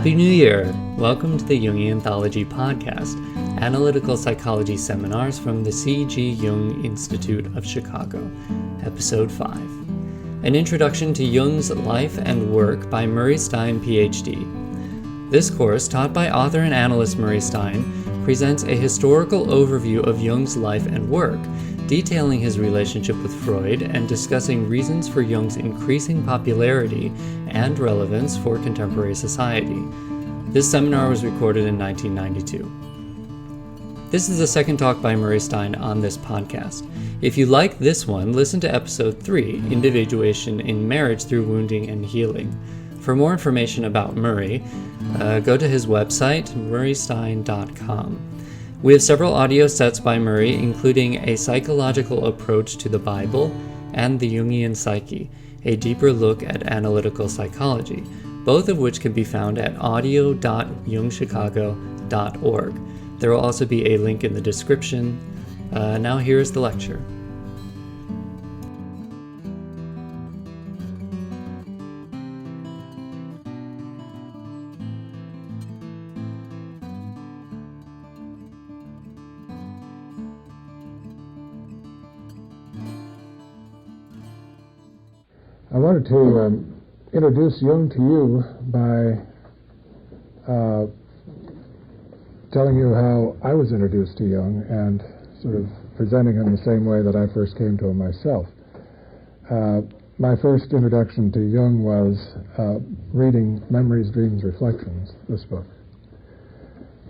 Happy New Year! Welcome to the Jungian Anthology Podcast, Analytical Psychology Seminars from the C.G. Jung Institute of Chicago, Episode 5. An Introduction to Jung's Life and Work by Murray Stein, Ph.D. This course, taught by author and analyst Murray Stein, presents a historical overview of Jung's life and work, detailing his relationship with Freud and discussing reasons for Jung's increasing popularity and relevance for contemporary society. This seminar was recorded in 1992. This is the second talk by Murray Stein on this podcast. If you like this one, listen to Episode 3, Individuation in Marriage Through Wounding and Healing. For more information about Murray, go to his website, murraystein.com. We have several audio sets by Murray, including A Psychological Approach to the Bible and the Jungian Psyche, a deeper look at analytical psychology, both of which can be found at audio.jungchicago.org. There will also be a link in the description. Now here's the lecture. I wanted to introduce Jung to you by telling you how I was introduced to Jung and sort of presenting him the same way that I first came to him myself. My first introduction to Jung was reading Memories, Dreams, Reflections, this book.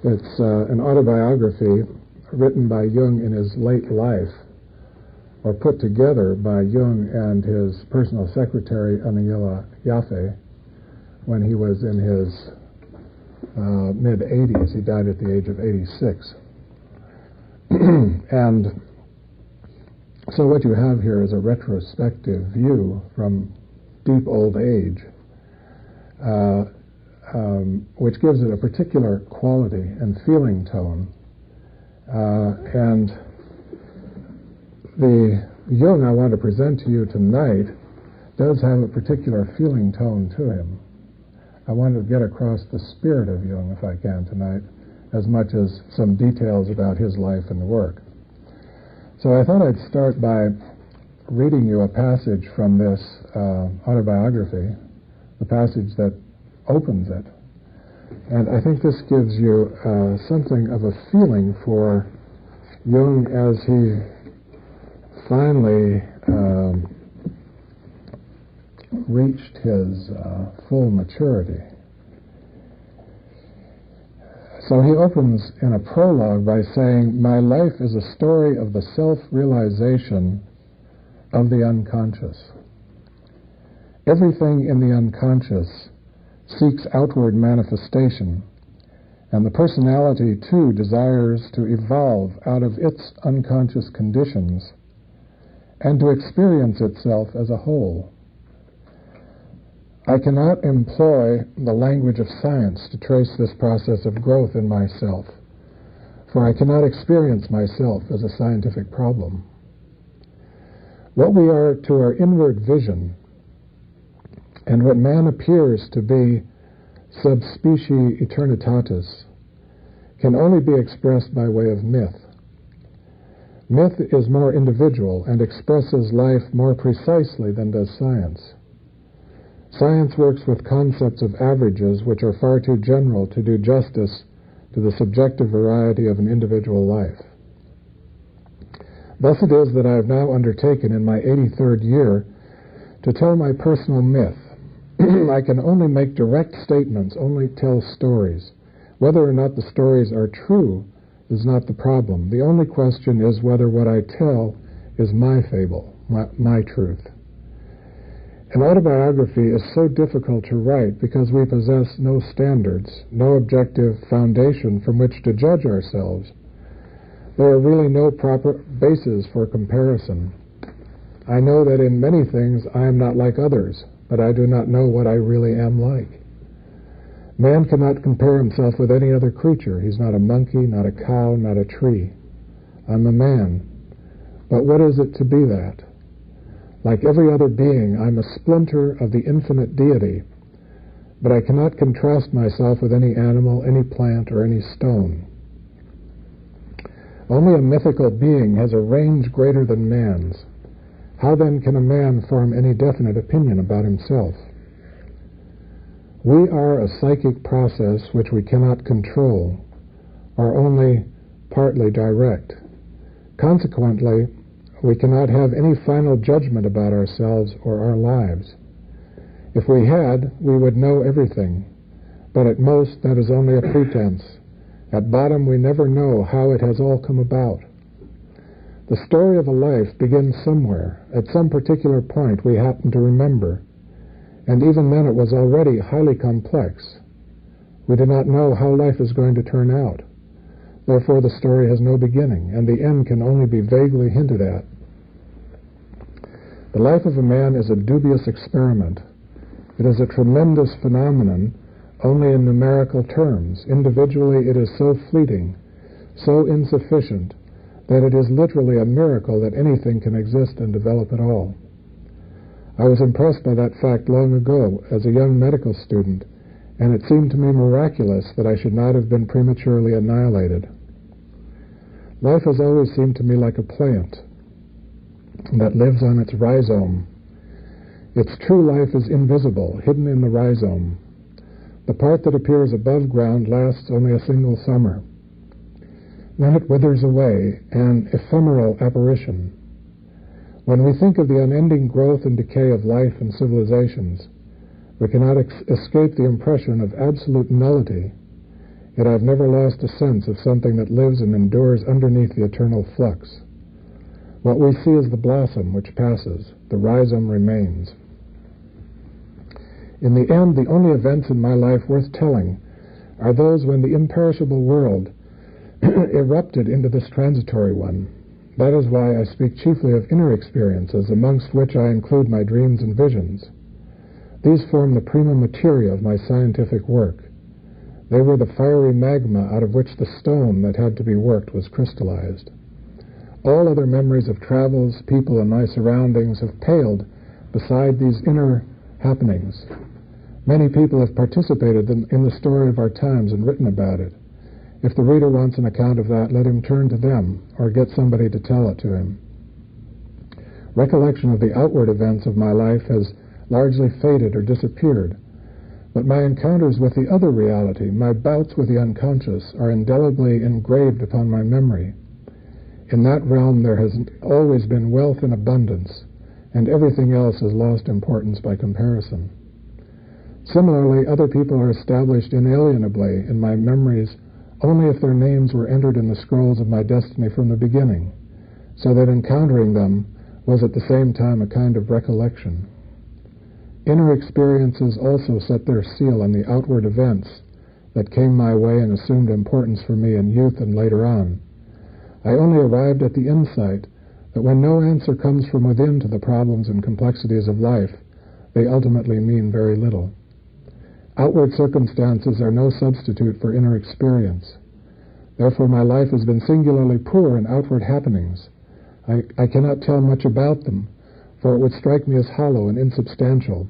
It's an autobiography written by Jung in his late life, or put together by Jung and his personal secretary, Aniela Jaffe, when he was in his mid-80s. He died at the age of 86. And so what you have here is a retrospective view from deep old age, which gives it a particular quality and feeling tone. And the Jung I want to present to you tonight does have a particular feeling tone to him. I want to get across the spirit of Jung, if I can, tonight, as much as some details about his life and work. So I thought I'd start by reading you a passage from this autobiography, the passage that opens it. And I think this gives you something of a feeling for Jung as he finally reached his full maturity. So he opens in a prologue by saying, "My life is a story of the self-realization of the unconscious. Everything in the unconscious seeks outward manifestation, and the personality too desires to evolve out of its unconscious conditions and to experience itself as a whole. I cannot employ the language of science to trace this process of growth in myself, for I cannot experience myself as a scientific problem. What we are to our inward vision, and what man appears to be sub specie eternitatis, can only be expressed by way of myth. Myth is more individual and expresses life more precisely than does science. Science works with concepts of averages which are far too general to do justice to the subjective variety of an individual life. Thus it is that I have now undertaken in my 83rd year to tell my personal myth. I can only make direct statements, only tell stories. Whether or not the stories are true is not the problem. The only question is whether what I tell is my fable, my truth. An autobiography is so difficult to write because we possess no standards, no objective foundation from which to judge ourselves. There are really no proper bases for comparison. I know that in many things I am not like others, but I do not know what I really am like. Man cannot compare himself with any other creature. He's not a monkey, not a cow, not a tree. I'm a man. But what is it to be that? Like every other being, I'm a splinter of the infinite deity, but I cannot contrast myself with any animal, any plant, or any stone. Only a mythical being has a range greater than man's. How then can a man form any definite opinion about himself? We are a psychic process which we cannot control, or only partly direct. Consequently, we cannot have any final judgment about ourselves or our lives. If we had, we would know everything, but at most that is only a pretense. At bottom, we never know how it has all come about. The story of a life begins somewhere. At some particular point we happen to remember, and even then it was already highly complex. We do not know how life is going to turn out. Therefore the story has no beginning, and the end can only be vaguely hinted at. The life of a man is a dubious experiment. It is a tremendous phenomenon only in numerical terms. Individually it is so fleeting, so insufficient, that it is literally a miracle that anything can exist and develop at all. I was impressed by that fact long ago as a young medical student, and it seemed to me miraculous that I should not have been prematurely annihilated. Life has always seemed to me like a plant that lives on its rhizome. Its true life is invisible, hidden in the rhizome. The part that appears above ground lasts only a single summer. Then it withers away, an ephemeral apparition. When we think of the unending growth and decay of life and civilizations, we cannot escape the impression of absolute nullity, yet I have never lost a sense of something that lives and endures underneath the eternal flux. What we see is the blossom which passes, the rhizome remains. In the end, the only events in my life worth telling are those when the imperishable world erupted into this transitory one. That is why I speak chiefly of inner experiences, amongst which I include my dreams and visions. These form the prima materia of my scientific work. They were the fiery magma out of which the stone that had to be worked was crystallized. All other memories of travels, people, and my surroundings have paled beside these inner happenings. Many people have participated in the story of our times and written about it. If the reader wants an account of that, let him turn to them or get somebody to tell it to him. Recollection of the outward events of my life has largely faded or disappeared, but my encounters with the other reality, my bouts with the unconscious, are indelibly engraved upon my memory. In that realm there has always been wealth in abundance, and everything else has lost importance by comparison. Similarly, other people are established inalienably in my memories only if their names were entered in the scrolls of my destiny from the beginning, so that encountering them was at the same time a kind of recollection. Inner experiences also set their seal on the outward events that came my way and assumed importance for me in youth and later on. I only arrived at the insight that when no answer comes from within to the problems and complexities of life, they ultimately mean very little. Outward circumstances are no substitute for inner experience. Therefore my life has been singularly poor in outward happenings. I cannot tell much about them, for it would strike me as hollow and insubstantial.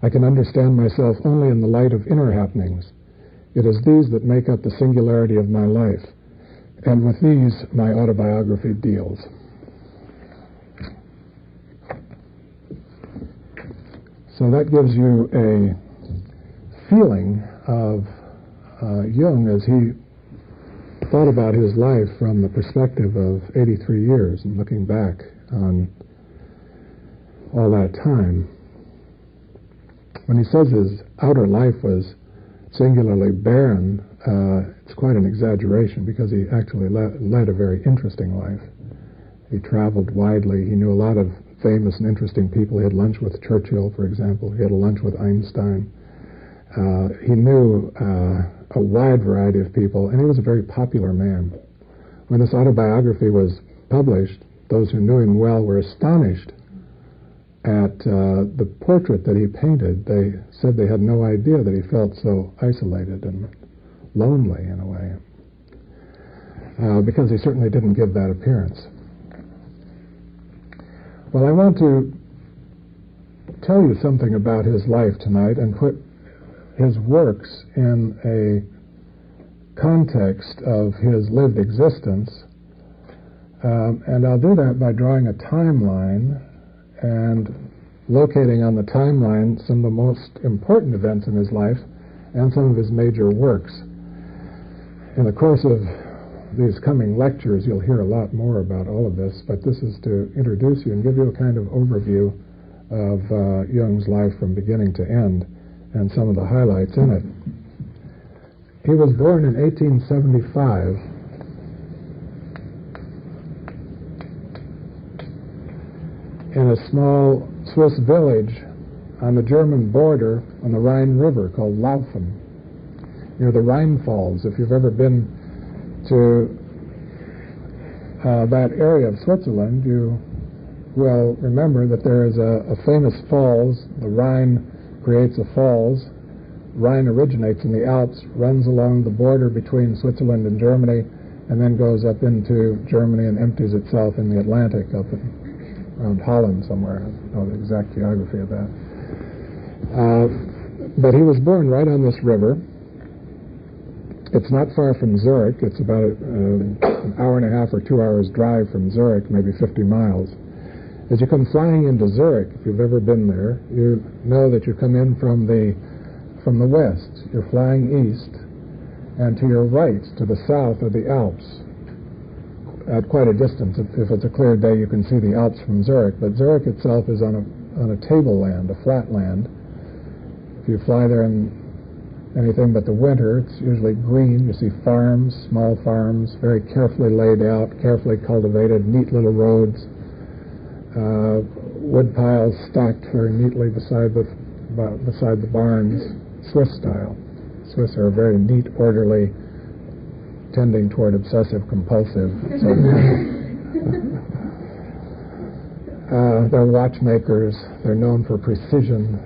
I can understand myself only in the light of inner happenings. It is these that make up the singularity of my life, and with these my autobiography deals. So that gives you a feeling of Jung as he thought about his life from the perspective of 83 years and looking back on all that time. When he says his outer life was singularly barren, it's quite an exaggeration because he actually led a very interesting life. He traveled widely. He knew a lot of famous and interesting people. He had lunch with Churchill, for example. He had a lunch with Einstein. He knew a wide variety of people, and he was a very popular man. When this autobiography was published, those who knew him well were astonished at the portrait that he painted. They said they had no idea that he felt so isolated and lonely in a way, because he certainly didn't give that appearance. Well, I want to tell you something about his life tonight and put his works in a context of his lived existence. And I'll do that by drawing a timeline and locating on the timeline some of the most important events in his life and some of his major works. In the course of these coming lectures, you'll hear a lot more about all of this, but this is to introduce you and give you a kind of overview of Jung's life from beginning to end and some of the highlights in it. He was born in 1875 in a small Swiss village on the German border on the Rhine River called Laufen, near the Rhine Falls. If you've ever been to that area of Switzerland, you will remember that there is a famous falls. The Rhine creates a falls. Rhine originates in the Alps, runs along the border between Switzerland and Germany, and then goes up into Germany and empties itself in the Atlantic up around Holland somewhere. I don't know the exact geography of that. But he was born right on this river. It's not far from Zurich. It's about an hour and a half or 2 hours drive from Zurich, maybe 50 miles. As you come flying into Zurich, if you've ever been there, you know that you come in from the west. You're flying east, and to your right, to the south, are the Alps. At quite a distance. If it's a clear day, you can see the Alps from Zurich. But Zurich itself is on a tableland, a flat land. If you fly there in anything but the winter, it's usually green. You see farms, small farms, very carefully laid out, carefully cultivated, neat little roads, wood piles stacked very neatly beside the barns, Swiss style. Swiss are very neat, orderly, tending toward obsessive-compulsive. They're watchmakers. They're known for precision,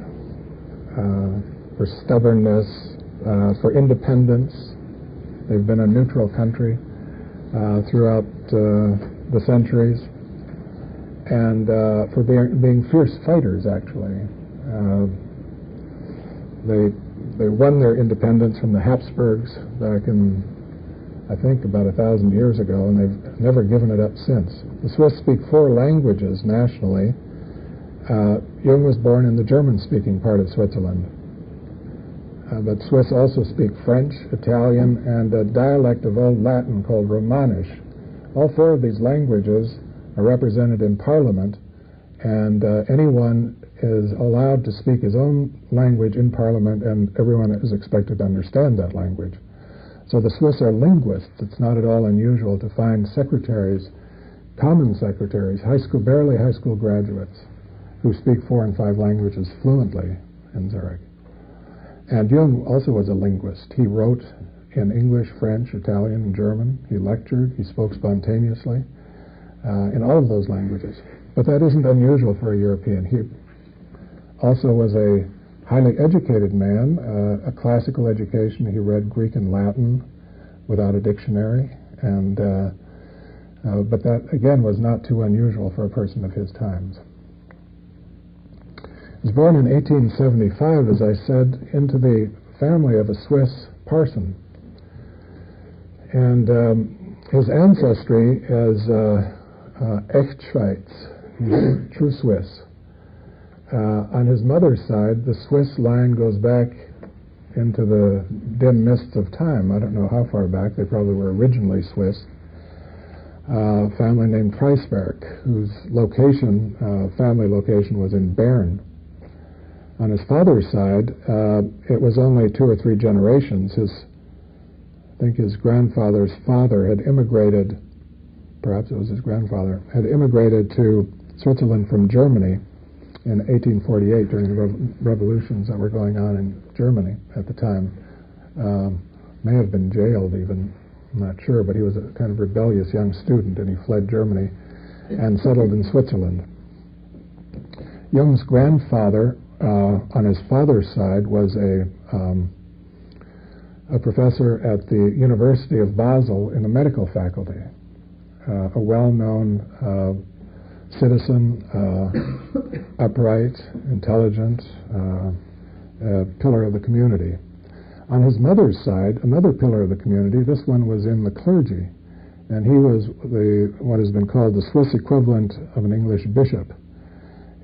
for stubbornness, for independence. They've been a neutral country throughout the centuries, and for being fierce fighters, actually. They won their independence from the Habsburgs back in, I think, about 1,000 years ago, and they've never given it up since. The Swiss speak 4 languages nationally. Jung was born in the German-speaking part of Switzerland. But Swiss also speak French, Italian, and a dialect of Old Latin called Romanish. All 4 of these languages are represented in Parliament, and anyone is allowed to speak his own language in Parliament, and everyone is expected to understand that language. So the Swiss are linguists. It's not at all unusual to find secretaries, common secretaries, barely high school graduates, who speak 4 and 5 languages fluently in Zurich. And Jung also was a linguist. He wrote in English, French, Italian, and German. He lectured. He spoke spontaneously in all of those languages. But that isn't unusual for a European. He also was a highly educated man, a classical education. He read Greek and Latin without a dictionary, and but that, again, was not too unusual for a person of his times. He was born in 1875, as I said, into the family of a Swiss parson. And his ancestry is Echtschweiz, true Swiss. On his mother's side, the Swiss line goes back into the dim mists of time. I don't know how far back. They probably were originally Swiss. A family named Preisberg, whose family location was in Bern. On his father's side, it was only 2 or 3 generations. I think his grandfather's father had immigrated, perhaps it was his grandfather, had immigrated to Switzerland from Germany in 1848 during the revolutions that were going on in Germany at the time. May have been jailed even, I'm not sure, but he was a kind of rebellious young student, and he fled Germany and settled in Switzerland. Jung's grandfather, on his father's side, was a professor at the University of Basel in the medical faculty, a well-known citizen, upright, intelligent, a pillar of the community. On his mother's side, another pillar of the community, this one was in the clergy, and he was what has been called the Swiss equivalent of an English bishop.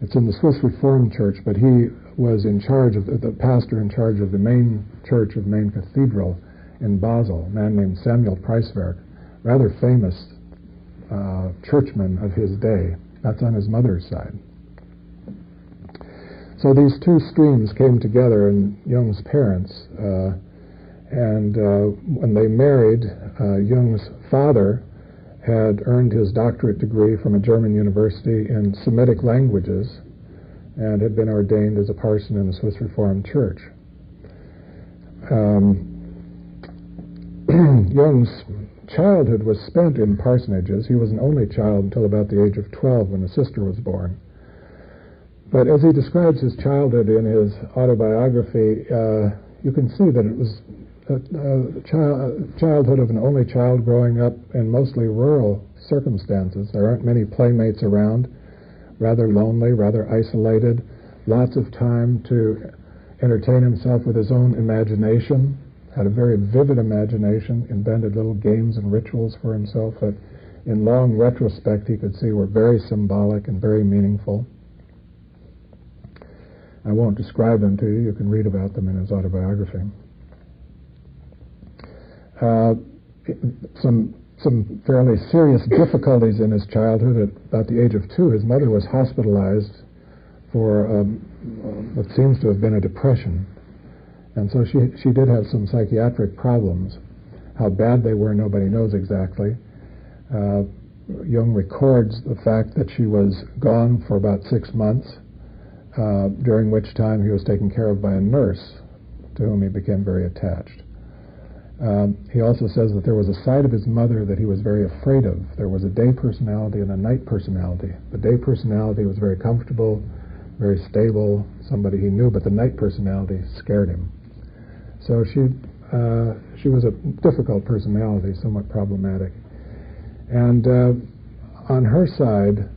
It's in the Swiss Reformed Church, but he was in charge of the pastor in charge of the main church of main cathedral in Basel, a man named Samuel Preiswerk, rather famous churchman of his day. That's on his mother's side. So these two streams came together in Jung's parents, and when they married, Jung's father had earned his doctorate degree from a German university in Semitic languages and had been ordained as a parson in the Swiss Reformed Church. Jung's childhood was spent in parsonages. He was an only child until about the age of 12 when a sister was born. But as he describes his childhood in his autobiography, you can see that it was a childhood of an only child growing up in mostly rural circumstances. There aren't many playmates around, rather lonely, rather isolated, lots of time to entertain himself with his own imagination, had a very vivid imagination, invented little games and rituals for himself that in long retrospect he could see were very symbolic and very meaningful. I won't describe them to you. You can read about them in his autobiography. Some fairly serious difficulties in his childhood. At about the age of 2, his mother was hospitalized for what seems to have been a depression. And so she did have some psychiatric problems. How bad they were, nobody knows exactly. Jung records the fact that she was gone for about 6 months, during which time he was taken care of by a nurse to whom he became very attached. He also says that there was a side of his mother that he was very afraid of. There was a day personality and a night personality. The day personality was very comfortable, very stable, somebody he knew, but the night personality scared him. So she was a difficult personality, somewhat problematic. And on her side,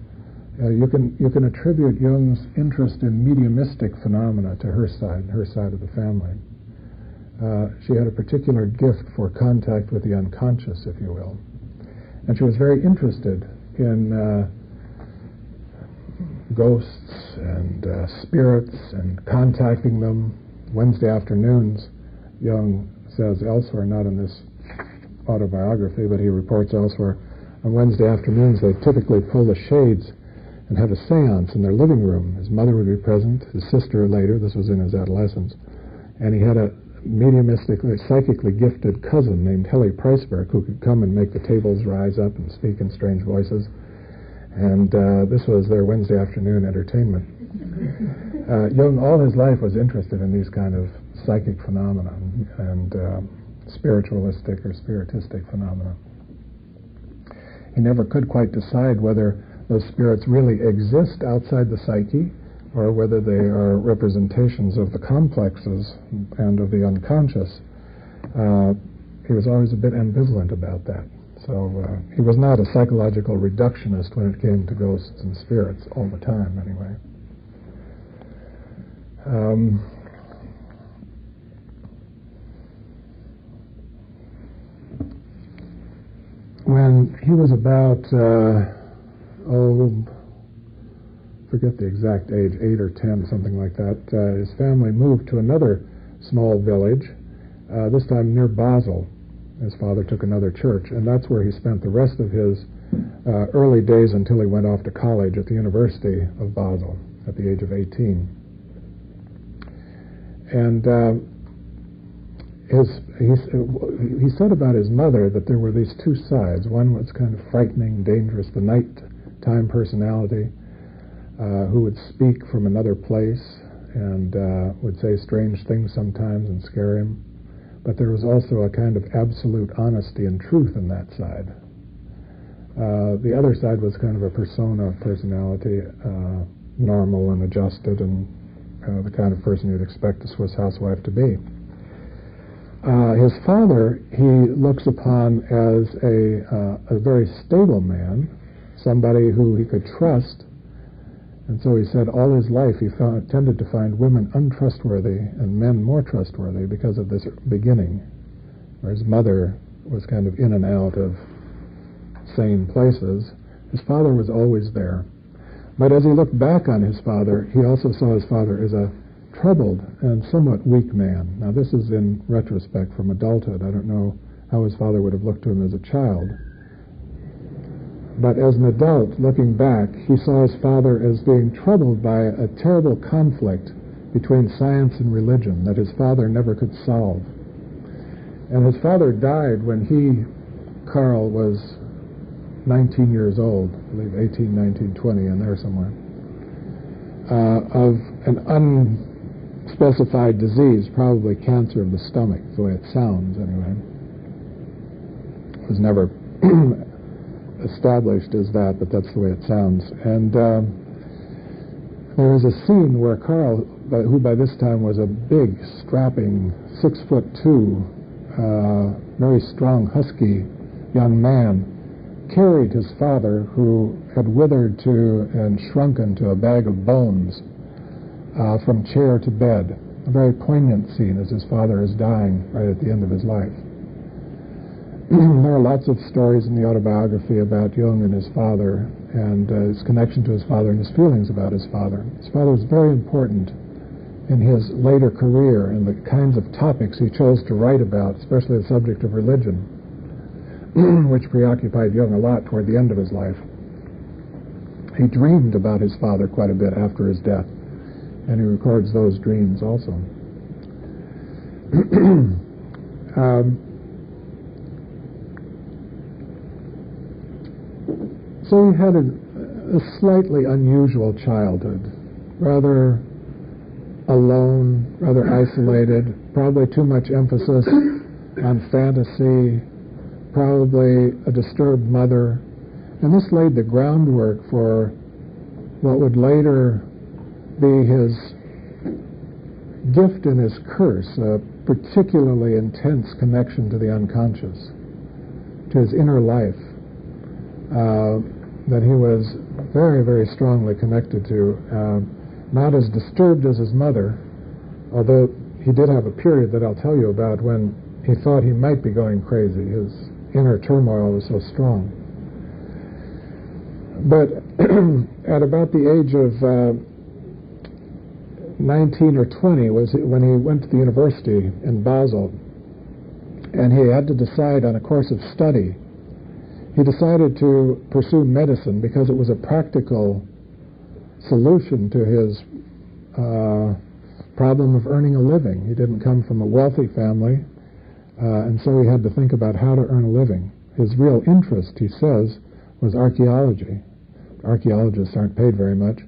you can attribute Jung's interest in mediumistic phenomena to her side of the family. She had a particular gift for contact with the unconscious, if you will. And she was very interested in ghosts and spirits and contacting them. Wednesday afternoons, Jung says elsewhere, not in this autobiography, but he reports elsewhere, on Wednesday afternoons they typically pull the shades and have a seance in their living room. His mother would be present, his sister later, this was in his adolescence, and he had a mediumistically, psychically gifted cousin named Helly Preisberg who could come and make the tables rise up and speak in strange voices. And this was their Wednesday afternoon entertainment. Jung all his life was interested in these kind of psychic phenomena and spiritualistic or spiritistic phenomena. He never could quite decide whether those spirits really exist outside the psyche or whether they are representations of the complexes and of the unconscious. He was always a bit ambivalent about that. So he was not a psychological reductionist when it came to ghosts and spirits all the time, anyway. When he was about, forget the exact age, 8 or 10, something like that, his family moved to another small village, this time near Basel. His father took another church, and that's where he spent the rest of his early days until he went off to college at the University of Basel at the age of 18. And he said about his mother that there were these two sides. One was kind of frightening, dangerous, the nighttime personality who would speak from another place and would say strange things sometimes and scare him. But there was also a kind of absolute honesty and truth in that side. The other side was kind of a persona personality, normal and adjusted, and the kind of person you'd expect a Swiss housewife to be. His father, he looks upon as a very stable man, somebody who he could trust. And so he said all his life he tended to find women untrustworthy and men more trustworthy because of this beginning, where his mother was kind of in and out of sane places. His father was always there. But as he looked back on his father, he also saw his father as a troubled and somewhat weak man. Now this is in retrospect from adulthood. I don't know how his father would have looked to him as a child. But as an adult, looking back, he saw his father as being troubled by a terrible conflict between science and religion that his father never could solve. And his father died when Carl, was 19 years old, I believe 18, 19, 20, in there somewhere, of an unspecified disease, probably cancer of the stomach, the way it sounds anyway. It was never established as that, but that's the way it sounds. And there is a scene where Carl, who by this time was a big, strapping, 6'2", very strong, husky young man, carried his father, who had withered to and shrunken to a bag of bones, from chair to bed. A very poignant scene as his father is dying right at the end of his life. There are lots of stories in the autobiography about Jung and his father, and his connection to his father and his feelings about his father. His father was very important in his later career and the kinds of topics he chose to write about, especially the subject of religion, which preoccupied Jung a lot toward the end of his life. He dreamed about his father quite a bit after his death, and he records those dreams also. So he had a slightly unusual childhood, rather alone, rather isolated, probably too much emphasis on fantasy, probably a disturbed mother. And this laid the groundwork for what would later be his gift and his curse, a particularly intense connection to the unconscious, to his inner life, that he was very, very strongly connected to, not as disturbed as his mother, although he did have a period that I'll tell you about when he thought he might be going crazy. His inner turmoil was so strong. But at about the age of 19 or 20 was when he went to the university in Basel, and he had to decide on a course of study. He decided to pursue medicine because it was a practical solution to his problem of earning a living. He didn't come from a wealthy family, and so he had to think about how to earn a living. His real interest, he says, was archaeology. Archaeologists aren't paid very much,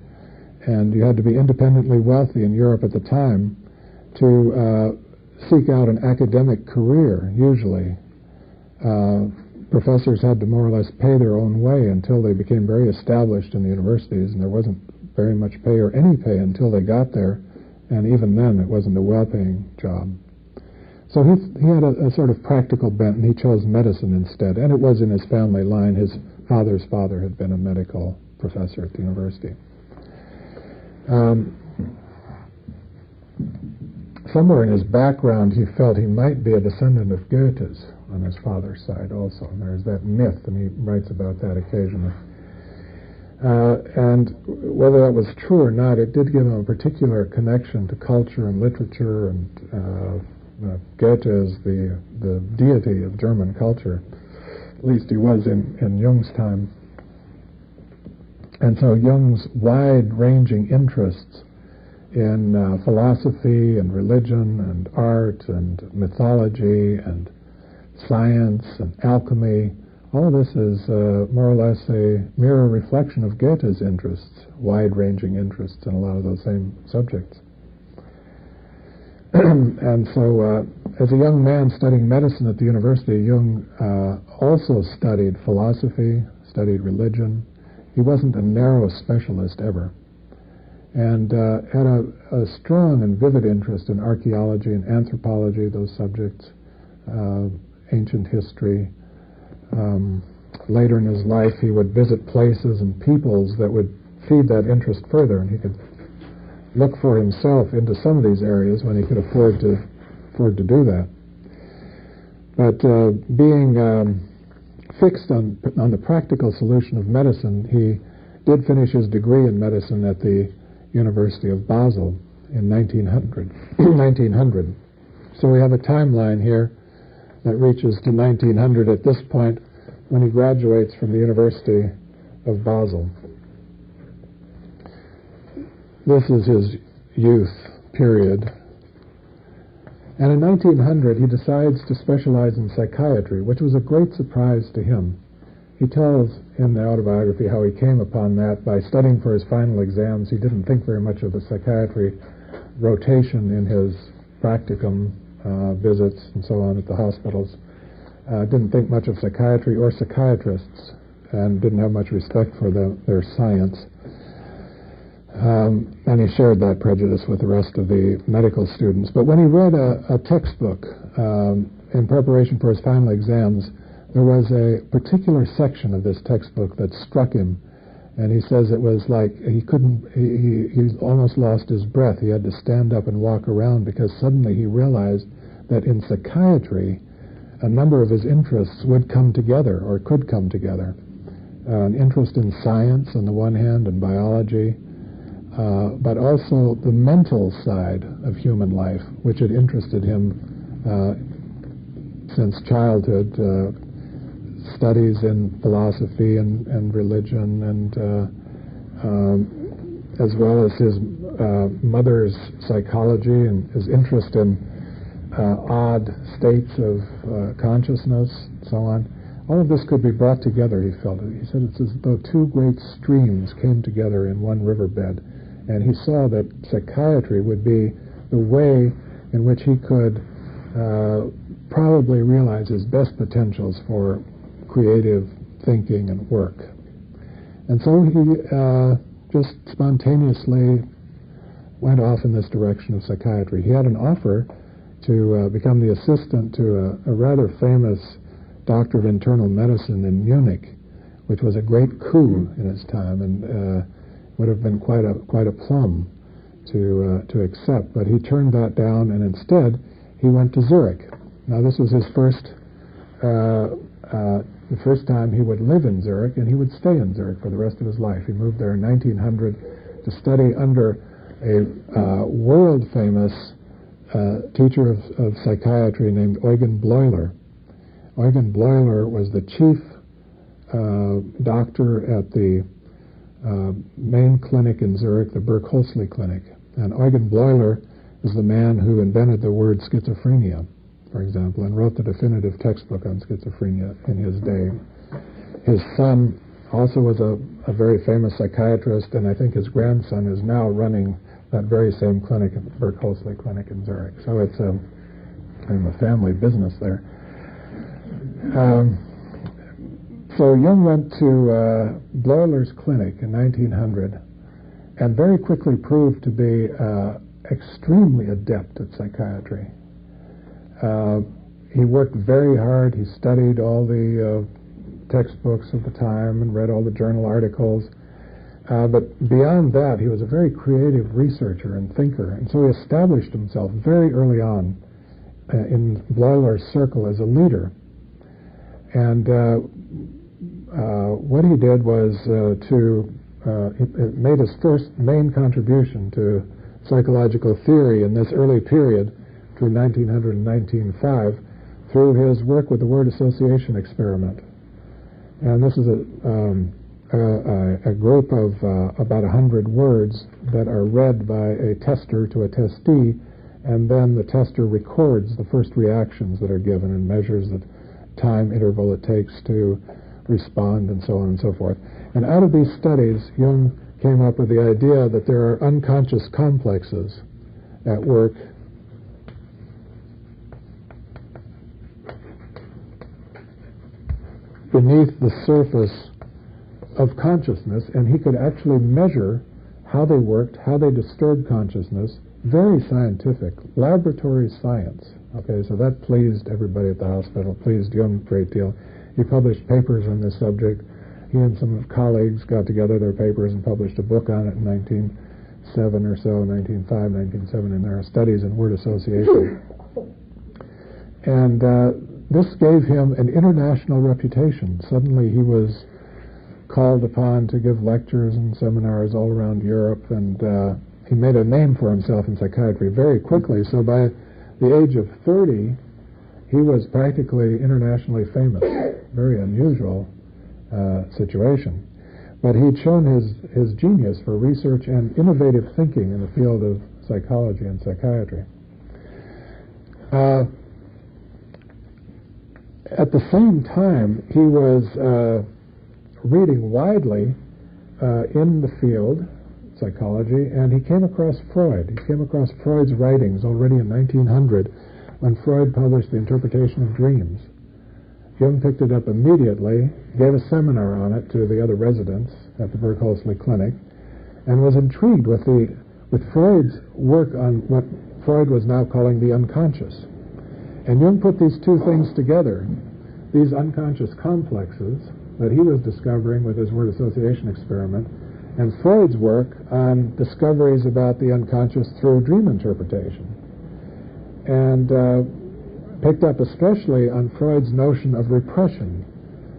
and you had to be independently wealthy in Europe at the time to seek out an academic career, usually. Professors had to more or less pay their own way until they became very established in the universities, and there wasn't very much pay or any pay until they got there, and even then it wasn't a well-paying job. So he had a sort of practical bent, and he chose medicine instead, and it was in his family line. His father's father had been a medical professor at the university. Somewhere in his background he felt he might be a descendant of Goethe's on his father's side also. And there's that myth, and he writes about that occasionally. And whether that was true or not, it did give him a particular connection to culture and literature, and Goethe is the deity of German culture. At least he was in Jung's time. And so Jung's wide-ranging interests in philosophy and religion and art and mythology and science and alchemy, all of this is more or less a mirror reflection of Goethe's interests, wide-ranging interests in a lot of those same subjects. And so as a young man studying medicine at the university, Jung also studied philosophy, studied religion. He wasn't a narrow specialist ever, and had a strong and vivid interest in archaeology and anthropology, those subjects, ancient history, later in his life he would visit places and peoples that would feed that interest further, and he could look for himself into some of these areas when he could afford to do that. But being fixed on the practical solution of medicine, he did finish his degree in medicine at the University of Basel in 1900. So we have a timeline here that reaches to 1900 at this point when he graduates from the University of Basel. This is his youth period. And in 1900, he decides to specialize in psychiatry, which was a great surprise to him. He tells in the autobiography how he came upon that by studying for his final exams. He didn't think very much of the psychiatry rotation in his practicum visits and so on at the hospitals. Didn't think much of psychiatry or psychiatrists, and didn't have much respect for their science. And he shared that prejudice with the rest of the medical students. But when he read a textbook in preparation for his final exams, there was a particular section of this textbook that struck him, and he says it was like he almost lost his breath. He had to stand up and walk around because suddenly he realized that in psychiatry a number of his interests would come together or could come together. An interest in science on the one hand and biology, but also the mental side of human life, which had interested him since childhood, studies in philosophy and religion, and as well as his mother's psychology and his interest in odd states of consciousness, so on. All of this could be brought together, he felt. He said it's as though two great streams came together in one riverbed. And he saw that psychiatry would be the way in which he could probably realize his best potentials for creative thinking and work. And so he just spontaneously went off in this direction of psychiatry. He had an offer to become the assistant to a rather famous doctor of internal medicine in Munich, which was a great coup in its time, and would have been quite a plum to accept. But he turned that down, and instead he went to Zurich. Now this was his the first time he would live in Zurich, and he would stay in Zurich for the rest of his life. He moved there in 1900 to study under a world-famous teacher of psychiatry named Eugen Bleuler. Eugen Bleuler was the chief doctor at the main clinic in Zurich, the Burg-Holzli Clinic. And Eugen Bleuler is the man who invented the word schizophrenia, for example, and wrote the definitive textbook on schizophrenia in his day. His son also was a very famous psychiatrist, and I think his grandson is now running that very same clinic, the Burg-Holzli Clinic in Zurich. So it's a family business there. So Jung went to Bleuler's clinic in 1900 and very quickly proved to be extremely adept at psychiatry. He worked very hard. He studied all the textbooks of the time and read all the journal articles. But beyond that, he was a very creative researcher and thinker. And so he established himself very early on in Bleuler's circle as a leader. And what he did was he made his first main contribution to psychological theory in this early period between 1900 and 1905 through his work with the word association experiment. And this is a group of about 100 words that are read by a tester to a testee, and then the tester records the first reactions that are given and measures the time interval it takes to respond, and so on and so forth. And out of these studies, Jung came up with the idea that there are unconscious complexes at work beneath the surface of consciousness, and he could actually measure how they worked, how they disturbed consciousness. Very scientific, laboratory science. Okay, so that pleased everybody at the hospital, pleased Jung a great deal. He published papers on this subject. He and some colleagues got together their papers and published a book on it in 1907 or so, 1905, 1907, in their studies in word association. And this gave him an international reputation. Suddenly he was called upon to give lectures and seminars all around Europe, and he made a name for himself in psychiatry very quickly. So by the age of 30, he was practically internationally famous. Very unusual situation. But he'd shown his genius for research and innovative thinking in the field of psychology and psychiatry. At the same time, he was reading widely in the field, psychology, and he came across Freud. He came across Freud's writings already in 1900 when Freud published The Interpretation of Dreams. Jung picked it up immediately, gave a seminar on it to the other residents at the Bergholzli Clinic, and was intrigued with Freud's work on what Freud was now calling the unconscious. And Jung put these two things together, these unconscious complexes that he was discovering with his word association experiment, and Freud's work on discoveries about the unconscious through dream interpretation. And picked up especially on Freud's notion of repression,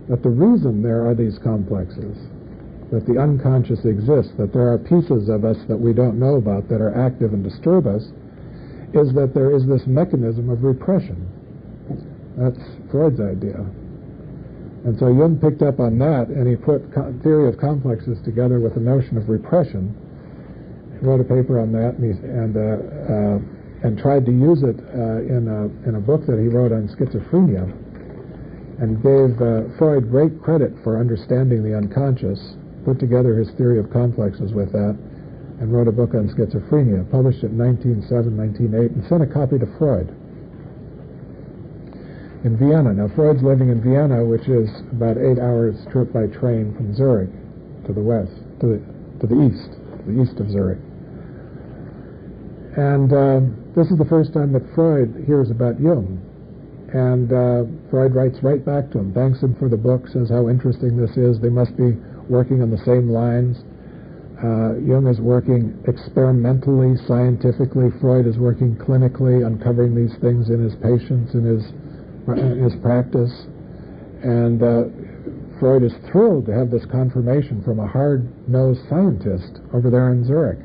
that the reason there are these complexes, that the unconscious exists, that there are pieces of us that we don't know about that are active and disturb us, is that there is this mechanism of repression. That's Freud's idea. And so Jung picked up on that, and he put theory of complexes together with the notion of repression. He wrote a paper on that, and tried to use it in a book that he wrote on schizophrenia, and gave Freud great credit for understanding the unconscious, put together his theory of complexes with that, and wrote a book on schizophrenia, published it in 1907, 1908, and sent a copy to Freud in Vienna. Now, Freud's living in Vienna, which is about 8 hours trip by train from Zurich to the west, to the east of Zurich. And this is the first time that Freud hears about Jung. And Freud writes right back to him, thanks him for the book, says how interesting this is. They must be working on the same lines. Jung is working experimentally, scientifically. Freud is working clinically, uncovering these things in his patients, in his practice. And Freud is thrilled to have this confirmation from a hard-nosed scientist over there in Zurich.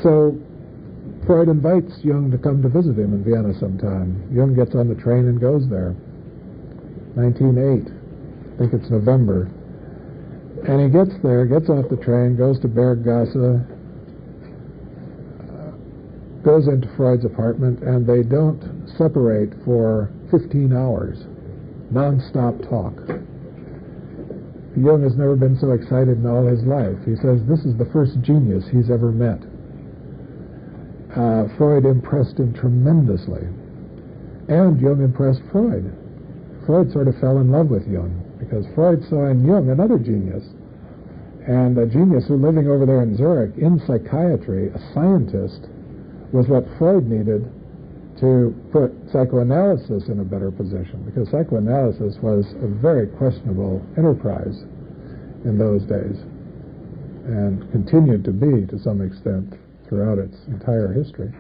So Freud invites Jung to come to visit him in Vienna sometime. Jung gets on the train and goes there. 1908. I think it's November. And he gets there, gets off the train, goes to Berggasse, goes into Freud's apartment, and they don't separate for 15 hours. Non-stop talk. Jung has never been so excited in all his life. He says this is the first genius he's ever met. Freud impressed him tremendously. And Jung impressed Freud. Freud sort of fell in love with Jung, because Freud saw in Jung another genius. And a genius who, living over there in Zurich, in psychiatry, a scientist, was what Freud needed to put psychoanalysis in a better position, because psychoanalysis was a very questionable enterprise in those days, and continued to be to some extent throughout its entire history.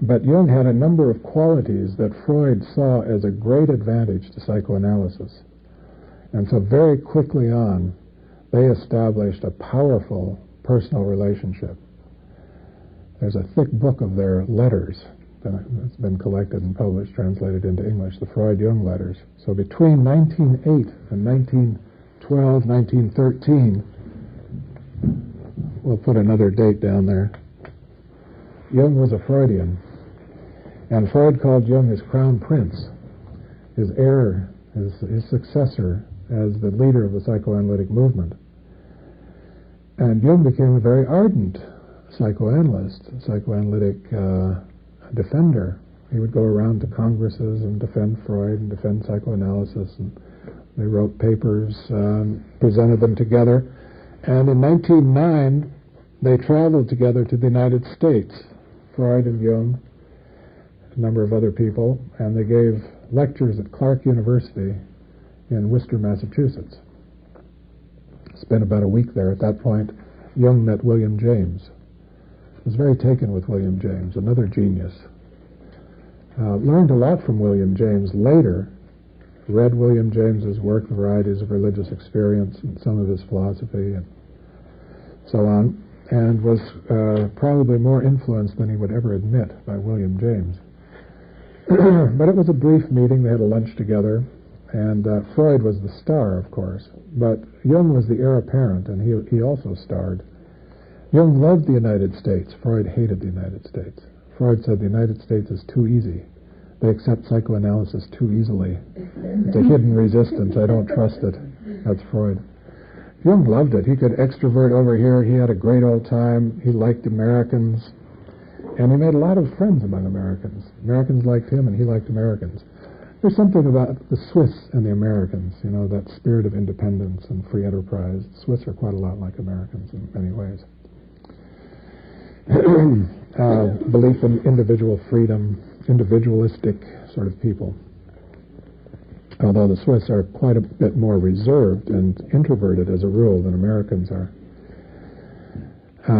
But Jung had a number of qualities that Freud saw as a great advantage to psychoanalysis. And so very quickly on, they established a powerful personal relationship. There's a thick book of their letters that's been collected and published, translated into English, the Freud-Jung letters. So between 1908 and 1912, 1913, we'll put another date down there, Jung was a Freudian. And Freud called Jung his crown prince, his heir, his successor as the leader of the psychoanalytic movement. And Jung became a very ardent psychoanalyst, psychoanalytic defender. He would go around to congresses and defend Freud and defend psychoanalysis, and they wrote papers, presented them together. And in 1909, they traveled together to the United States, Freud and Jung, a number of other people, and they gave lectures at Clark University in Worcester, Massachusetts. Spent about a week there. At that point, Jung met William James. Was very taken with William James, another genius. Learned a lot from William James later. Read William James's work, Varieties of Religious Experience, and some of his philosophy, and so on, and was probably more influenced than he would ever admit by William James. But it was a brief meeting. They had a lunch together, and Freud was the star, of course, but Jung was the heir apparent, and he also starred. Jung loved the United States. Freud hated the United States. Freud said the United States is too easy. They accept psychoanalysis too easily. It's a hidden resistance. I don't trust it. That's Freud. Jung loved it. He could extrovert over here. He had a great old time. He liked Americans. And he made a lot of friends among Americans. Americans liked him, and he liked Americans. There's something about the Swiss and the Americans, that spirit of independence and free enterprise. The Swiss are quite a lot like Americans in many ways. Belief in individual freedom, individualistic sort of people. Although the Swiss are quite a bit more reserved and introverted as a rule than Americans are.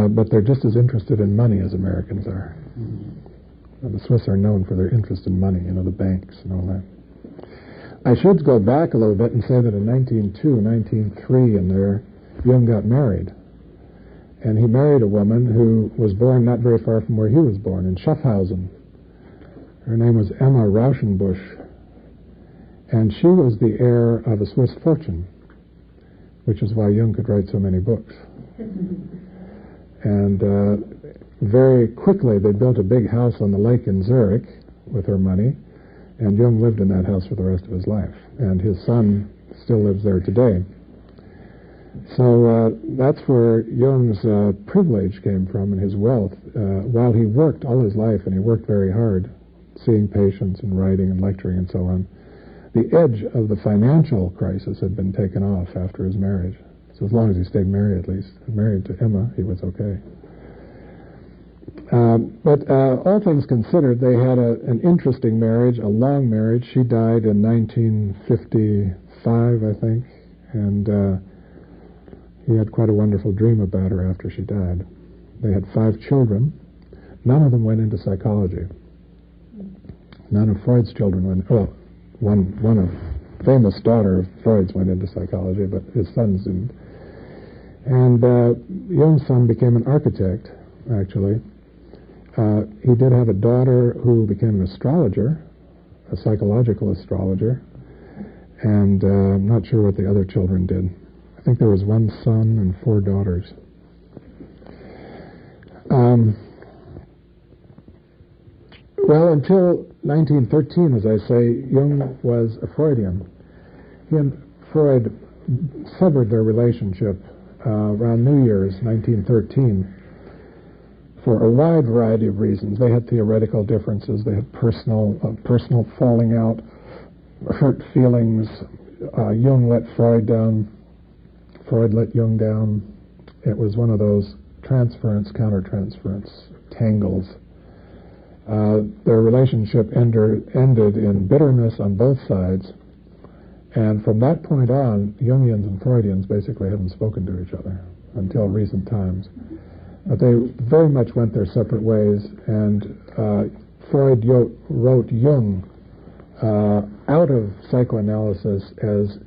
But they're just as interested in money as Americans are. The Swiss are known for their interest in money, the banks and all that. I should go back a little bit and say that in 1902, 1903 in there, Jung got married. And he married a woman who was born not very far from where he was born, in Schaffhausen. Her name was Emma Rauschenbusch. And she was the heir of a Swiss fortune, which is why Jung could write so many books. And very quickly they built a big house on the lake in Zurich with her money, and Jung lived in that house for the rest of his life. And his son still lives there today. So that's where Jung's privilege came from, and his wealth. While he worked all his life, and he worked very hard, seeing patients and writing and lecturing and so on, the edge of the financial crisis had been taken off after his marriage. So as long as he stayed married, at least, married to Emma, he was okay. But all things considered, they had an interesting marriage, a long marriage. She died in 1955, I think, and he had quite a wonderful dream about her after she died. They had 5 children. None of them went into psychology. None of Freud's children went. Well, one of famous daughter of Freud's went into psychology, but his sons didn't. And Jung's son became an architect, actually. He did have a daughter who became an astrologer, a psychological astrologer, and I'm not sure what the other children did. I think there was 1 son and 4 daughters. Well, until 1913, as I say, Jung was a Freudian. He and Freud severed their relationship around New Year's, 1913, for a wide variety of reasons. They had theoretical differences. They had personal falling out, hurt feelings. Jung let Freud down. Freud let Jung down. It was one of those transference, countertransference tangles. Their relationship ended in bitterness on both sides, and from that point on, Jungians and Freudians basically haven't spoken to each other until recent times. But they very much went their separate ways, and Freud wrote Jung out of psychoanalysis as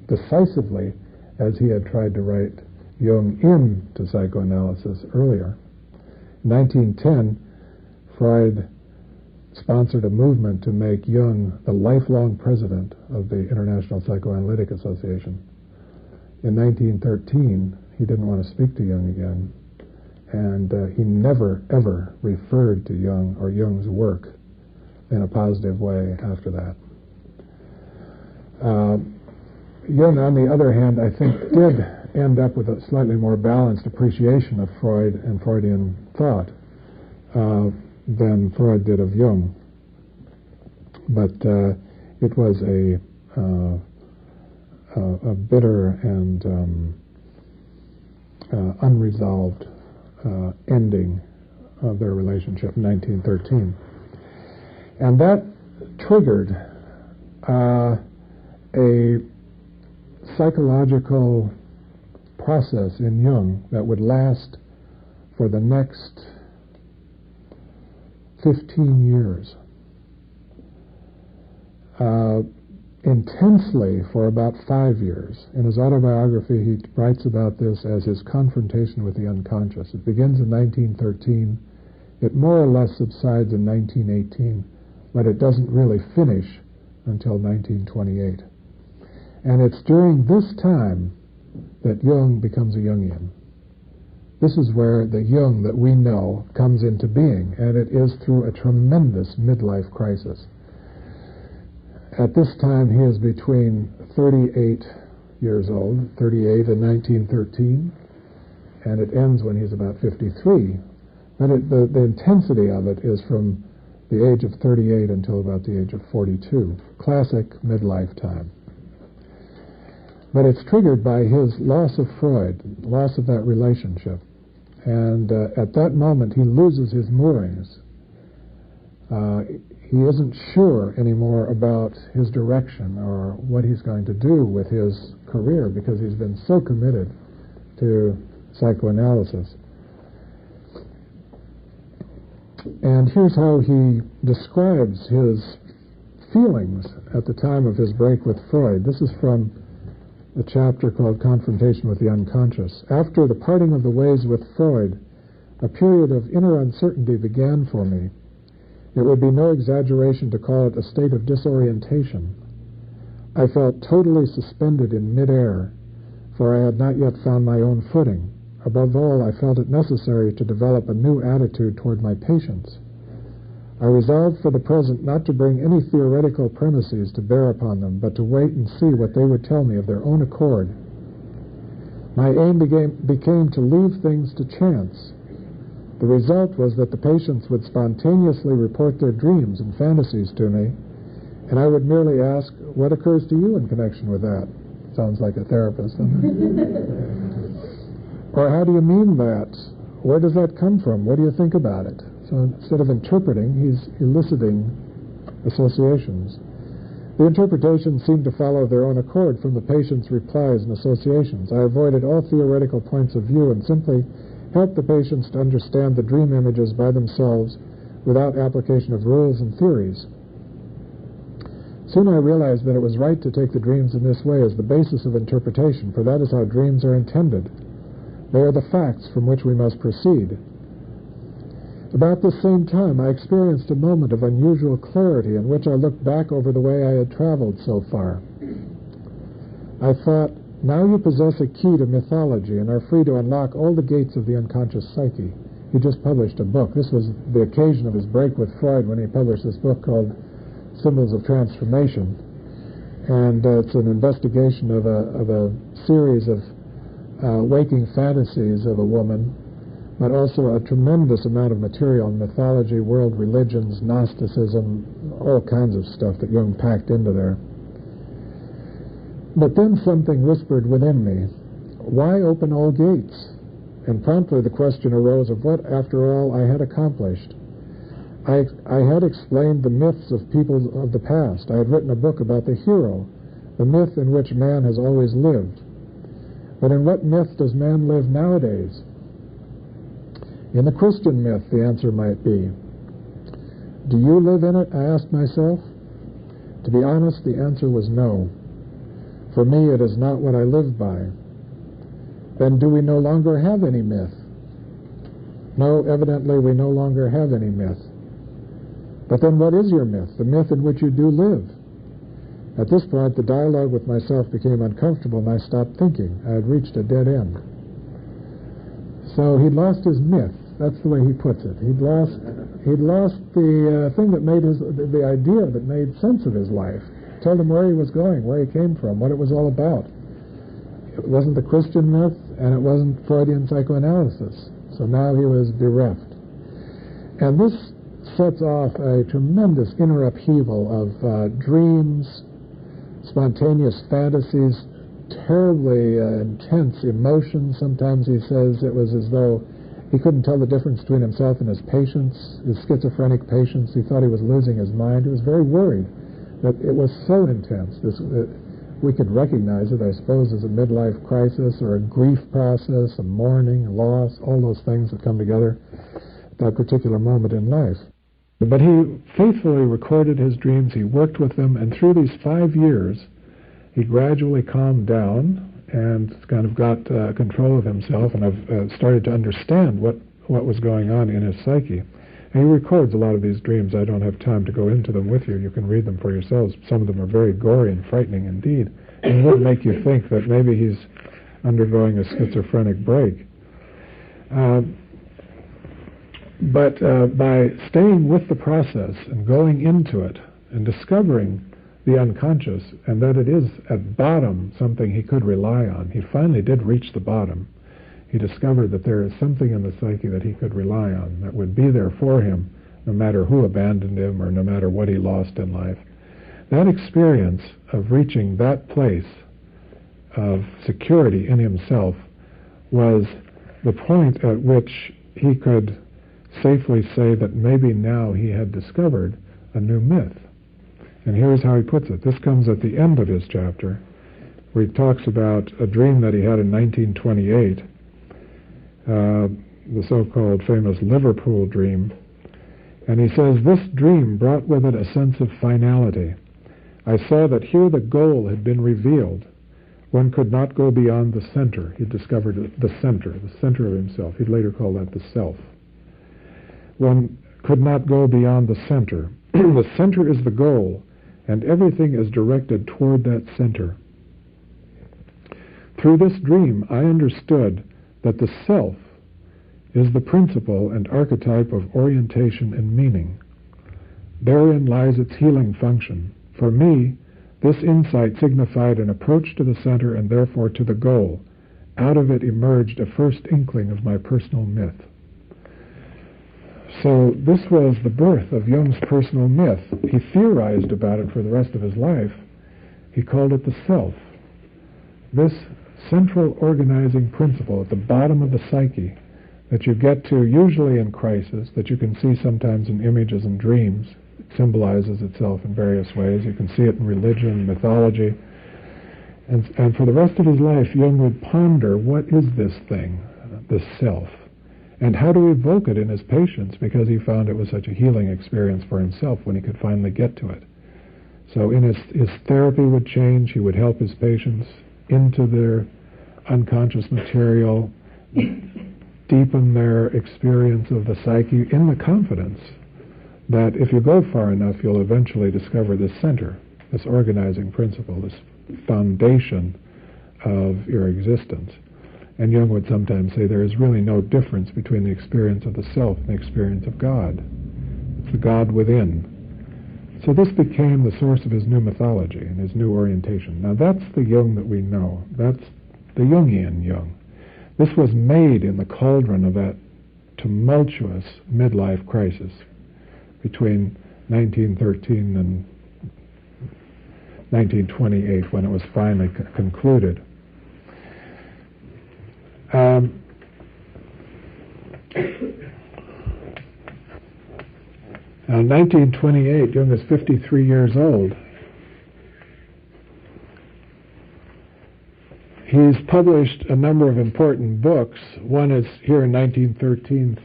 decisively as he had tried to write Jung into psychoanalysis earlier. In 1910, Freud sponsored a movement to make Jung the lifelong president of the International Psychoanalytic Association. In 1913, he didn't want to speak to Jung again, and he never, ever referred to Jung or Jung's work in a positive way after that. Jung, on the other hand, I think did end up with a slightly more balanced appreciation of Freud and Freudian thought than Freud did of Jung. But it was a bitter and unresolved ending of their relationship in 1913. And that triggered a psychological process in Jung that would last for the next 15 years. Intensely for about 5 years. In his autobiography, he writes about this as his confrontation with the unconscious. It begins in 1913. It more or less subsides in 1918, but it doesn't really finish until 1928. And it's during this time that Jung becomes a Jungian. This is where the Jung that we know comes into being, and it is through a tremendous midlife crisis. At this time, he is between 38 years old, 38 in 1913, and it ends when he's about 53. But the intensity of it is from the age of 38 until about the age of 42. Classic midlife time. But it's triggered by his loss of Freud, loss of that relationship. And at that moment, he loses his moorings. He isn't sure anymore about his direction or what he's going to do with his career because he's been so committed to psychoanalysis. And here's how he describes his feelings at the time of his break with Freud. This is from a chapter called Confrontation with the Unconscious. After the parting of the ways with Freud, a period of inner uncertainty began for me. It would be no exaggeration to call it a state of disorientation. I felt totally suspended in midair, for I had not yet found my own footing. Above all, I felt it necessary to develop a new attitude toward my patients. I resolved for the present not to bring any theoretical premises to bear upon them, but to wait and see what they would tell me of their own accord. My aim became to leave things to chance. The result was that the patients would spontaneously report their dreams and fantasies to me, and I would merely ask, "What occurs to you in connection with that?" Sounds like a therapist, doesn't it? Or, "How do you mean that? Where does that come from? What do you think about it?" So instead of interpreting, he's eliciting associations. The interpretations seemed to follow their own accord from the patient's replies and associations. I avoided all theoretical points of view and simply helped the patients to understand the dream images by themselves without application of rules and theories. Soon I realized that it was right to take the dreams in this way as the basis of interpretation, for that is how dreams are intended. They are the facts from which we must proceed. About the same time, I experienced a moment of unusual clarity in which I looked back over the way I had traveled so far. I thought, now you possess a key to mythology and are free to unlock all the gates of the unconscious psyche. He just published a book. This was the occasion of his break with Freud when he published this book called Symbols of Transformation. And it's an investigation of a series of waking fantasies of a woman, but also a tremendous amount of material in mythology, world religions, Gnosticism, all kinds of stuff that Jung packed into there. But then something whispered within me, why open all gates? And promptly the question arose of what, after all, I had accomplished. I had explained the myths of people of the past. I had written a book about the hero, the myth in which man has always lived. But in what myth does man live nowadays? In the Christian myth, the answer might be. Do you live in it? I asked myself. To be honest, the answer was no. For me, it is not what I live by. Then do we no longer have any myth? No, evidently we no longer have any myth. But then what is your myth, the myth in which you do live? At this point, the dialogue with myself became uncomfortable, and I stopped thinking. I had reached a dead end. So he'd lost his myth. That's the way he puts it. He'd lost the thing that made the idea that made sense of his life. Told him where he was going, where he came from, what it was all about. It wasn't the Christian myth, and it wasn't Freudian psychoanalysis. So now he was bereft. And this sets off a tremendous inner upheaval of dreams, spontaneous fantasies, terribly intense emotions. Sometimes he says it was as though He couldn't tell the difference between himself and his patients, his schizophrenic patients. He thought he was losing his mind. He was very worried that it was so intense. We could recognize it, I suppose, as a midlife crisis or a grief process, a mourning, a loss, all those things that come together at that particular moment in life. But he faithfully recorded his dreams. He worked with them, and through these 5 years, he gradually calmed down and kind of got control of himself, and I've started to understand what was going on in his psyche. And he records a lot of these dreams. I don't have time to go into them with you. You can read them for yourselves. Some of them are very gory and frightening indeed, and would make you think that maybe he's undergoing a schizophrenic break. But by staying with the process and going into it and discovering the unconscious, and that it is at bottom something he could rely on, he finally did reach the bottom. He discovered that there is something in the psyche that he could rely on, that would be there for him no matter who abandoned him or no matter what he lost in life. That experience of reaching that place of security in himself was the point at which he could safely say that maybe now he had discovered a new myth. And here's how he puts it. This comes at the end of his chapter, where he talks about a dream that he had in 1928, the so-called famous Liverpool dream. And he says, "This dream brought with it a sense of finality. I saw that here the goal had been revealed. One could not go beyond the center." He discovered the center of himself. He'd later call that the self. One could not go beyond the center. The center is the goal, and everything is directed toward that center. Through this dream, I understood that the self is the principle and archetype of orientation and meaning. Therein lies its healing function. For me, this insight signified an approach to the center and therefore to the goal. Out of it emerged a first inkling of my personal myth. So this was the birth of Jung's personal myth. He theorized about it for the rest of his life. He called it the self. This central organizing principle at the bottom of the psyche that you get to usually in crisis, that you can see sometimes in images and dreams. It symbolizes itself in various ways. You can see it in religion, mythology. And for the rest of his life, Jung would ponder, what is this thing, this self? And how to evoke it in his patients, because he found it was such a healing experience for himself when he could finally get to it. So in his therapy would change. He would help his patients into their unconscious material, deepen their experience of the psyche in the confidence that if you go far enough, you'll eventually discover this center, this organizing principle, this foundation of your existence. And Jung would sometimes say there is really no difference between the experience of the self and the experience of God. It's the God within. So this became the source of his new mythology and his new orientation. Now that's the Jung that we know. That's the Jungian Jung. This was made in the cauldron of that tumultuous midlife crisis between 1913 and 1928, when it was finally concluded. Now, in 1928, Jung is 53 years old. He's published a number of important books. One is here in 1913,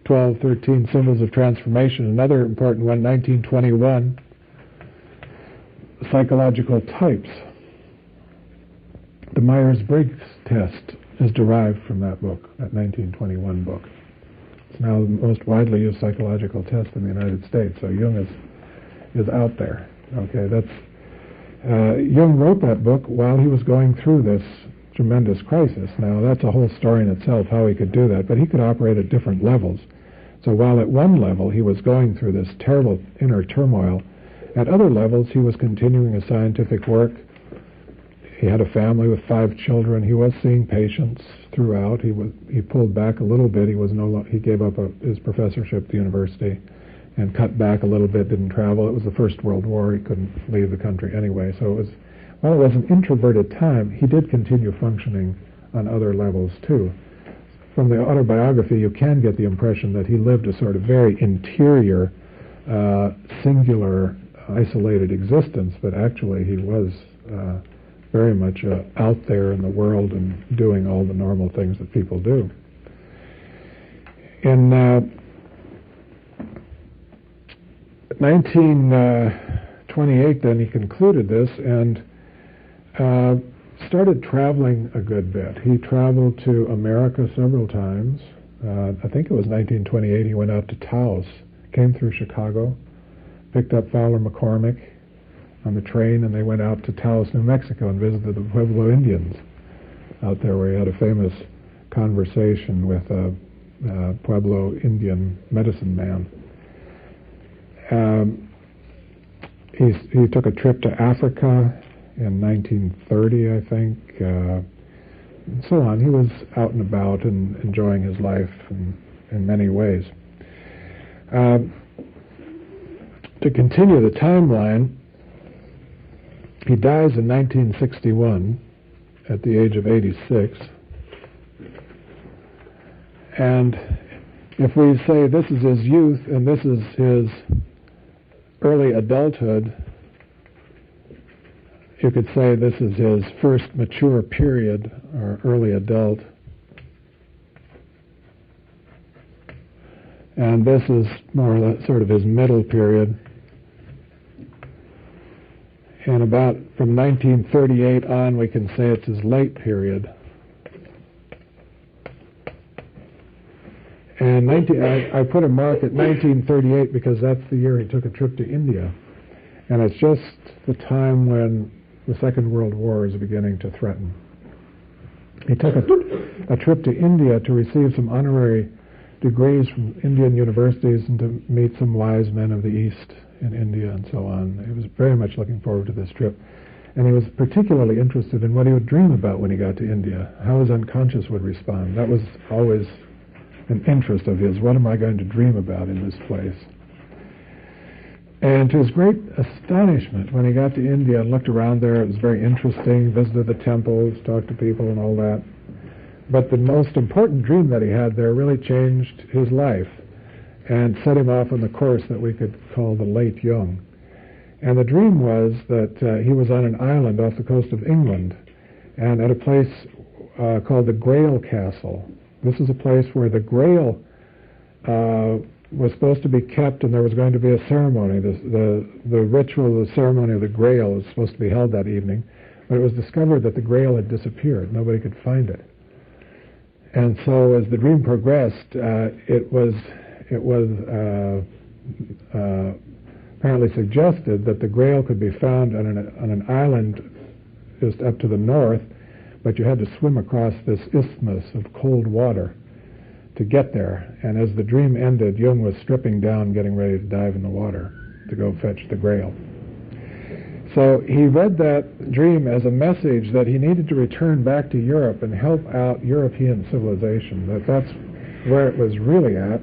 13 Symbols of Transformation. Another important one, 1921, Psychological Types. The Myers-Briggs test is derived from that book, that 1921 book. It's now the most widely used psychological test in the United States. So Jung is out there. Okay, Jung wrote that book while he was going through this tremendous crisis. Now that's a whole story in itself, how he could do that, but he could operate at different levels. So while at one level he was going through this terrible inner turmoil, at other levels he was continuing his scientific work. He had a family with 5 children. He was seeing patients throughout. He pulled back a little bit. He gave up his professorship at the university and cut back a little bit, didn't travel. It was the First World War. He couldn't leave the country anyway. So while it was an introverted time, he did continue functioning on other levels too. from the autobiography, you can get the impression that he lived a sort of very interior, singular, isolated existence, but actually he was very much out there in the world and doing all the normal things that people do. In 1928, then, he concluded this and started traveling a good bit. He traveled to America several times. I think it was 1928 he went out to Taos, came through Chicago, picked up Fowler McCormick on the train, and they went out to Taos, New Mexico, and visited the Pueblo Indians out there, where he had a famous conversation with a Pueblo Indian medicine man. He took a trip to Africa in 1930, I think, and so on. He was out and about and enjoying his life in many ways. To continue the timeline, he dies in 1961 at the age of 86. And if we say this is his youth and this is his early adulthood, you could say this is his first mature period, or early adult. And this is more or less sort of his middle period. And about from 1938 on, we can say it's his late period. And I put a mark at 1938 because that's the year he took a trip to India. And it's just the time when the Second World War is beginning to threaten. He took a trip to India to receive some honorary degrees from Indian universities and to meet some wise men of the East in India and so on. He was very much looking forward to this trip. And he was particularly interested in what he would dream about when he got to India, how his unconscious would respond. That was always an interest of his. What am I going to dream about in this place? And to his great astonishment, when he got to India and looked around there, it was very interesting, visited the temples, talked to people and all that. But the most important dream that he had there really changed his life and set him off on the course that we could call the late Jung. And the dream was that he was on an island off the coast of England and at a place called the Grail Castle. This is a place where the Grail was supposed to be kept, and there was going to be a ceremony. The ritual, the ceremony of the Grail was supposed to be held that evening, but it was discovered that the Grail had disappeared. Nobody could find it. And so as the dream progressed, it was apparently suggested that the Grail could be found on an island just up to the north, but you had to swim across this isthmus of cold water to get there. And as the dream ended, Jung was stripping down, getting ready to dive in the water to go fetch the Grail. So he read that dream as a message that he needed to return back to Europe and help out European civilization, that's where it was really at,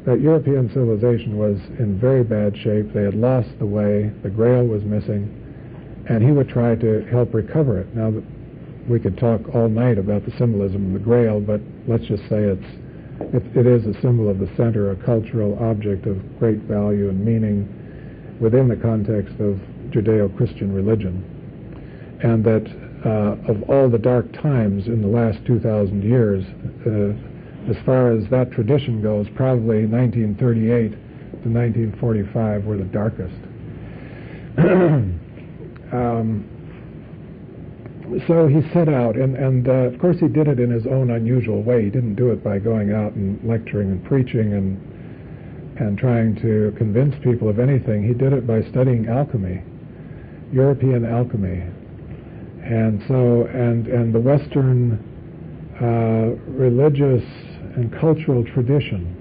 that European civilization was in very bad shape. They had lost the way, the Grail was missing, and he would try to help recover it. Now, we could talk all night about the symbolism of the Grail, but let's just say it is a symbol of the center, a cultural object of great value and meaning within the context of Judeo-Christian religion. And that of all the dark times in the last 2,000 years, as far as that tradition goes, probably 1938 to 1945 were the darkest. So he set out, and of course he did it in his own unusual way. He didn't do it by going out and lecturing and preaching and trying to convince people of anything. He did it by studying alchemy, European alchemy. And so, and the Western religious and cultural tradition,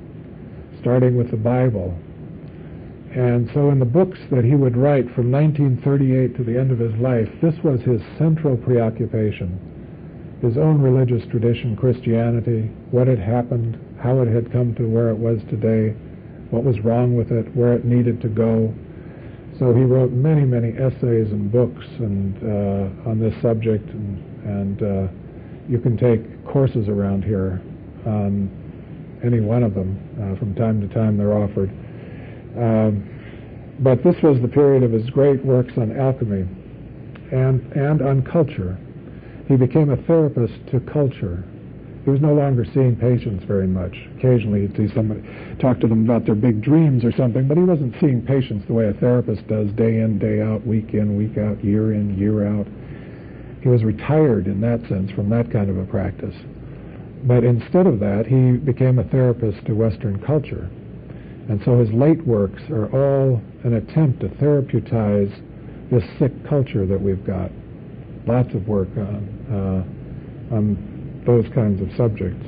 starting with the Bible. And so in the books that he would write from 1938 to the end of his life, this was his central preoccupation. His own religious tradition, Christianity, what had happened, how it had come to where it was today, what was wrong with it, where it needed to go. So he wrote many, many essays and books on this subject, and you can take courses around here on any one of them. From time to time they're offered. But this was the period of his great works on alchemy and on culture. He became a therapist to culture. He was no longer seeing patients very much. Occasionally he'd see somebody, talk to them about their big dreams or something, but he wasn't seeing patients the way a therapist does, day in, day out, week in, week out, year in, year out. He was retired in that sense from that kind of a practice. But instead of that, he became a therapist to Western culture. And so his late works are all an attempt to therapeutize this sick culture that we've got. Lots of work on those kinds of subjects.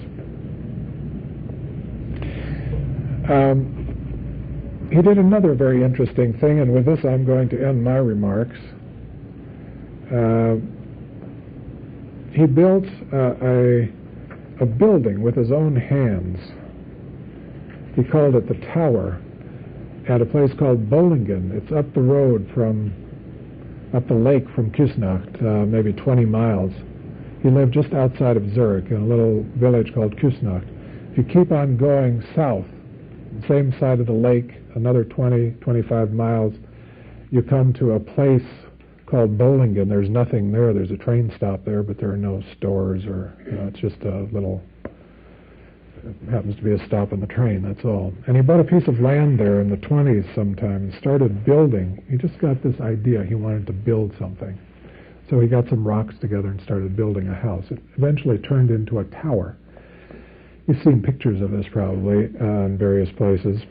He did another very interesting thing, and with this I'm going to end my remarks. He built a building with his own hands. He called it the Tower, at a place called Bollingen. It's up the road up the lake from Küsnacht, maybe 20 miles. He lived just outside of Zurich in a little village called Küsnacht. If you keep on going south, same side of the lake, another 20, 25 miles, you come to a place called Bollingen. There's nothing there. There's a train stop there, but there are no stores or, it's just a little, it happens to be a stop on the train, that's all. And he bought a piece of land there in the 20s sometime and started building. He just got this idea. He wanted to build something. So he got some rocks together and started building a house. It eventually turned into a tower. You've seen pictures of this probably in various places.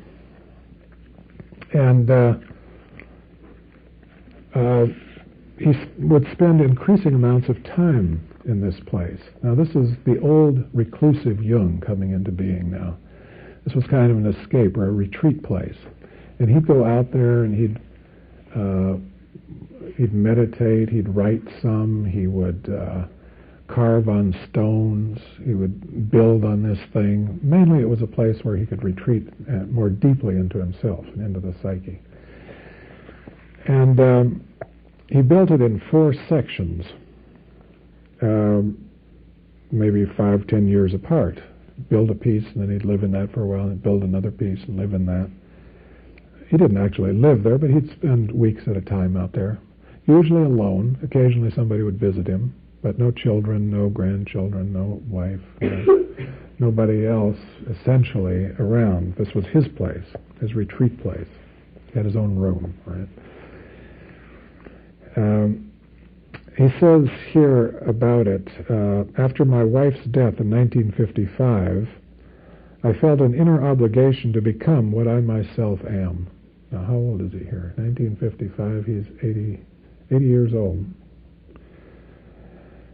And he would spend increasing amounts of time in this place. Now this is the old reclusive Jung coming into being now. This was kind of an escape or a retreat place. And he'd go out there and he'd meditate, he'd write some, he would carve on stones, he would build on this thing. Mainly it was a place where he could retreat more deeply into himself and into the psyche. And he built it in 4 sections, maybe 5-10 years apart. Build a piece and then he'd live in that for a while and build another piece and live in that. He didn't actually live there, but he'd spend weeks at a time out there. Usually alone. Occasionally somebody would visit him, but no children, no grandchildren, no wife, nobody else essentially around. This was his place, his retreat place. He had his own room, right? He says here about it, after my wife's death in 1955, I felt an inner obligation to become what I myself am. Now, how old is he here? 1955, he's 80 years old.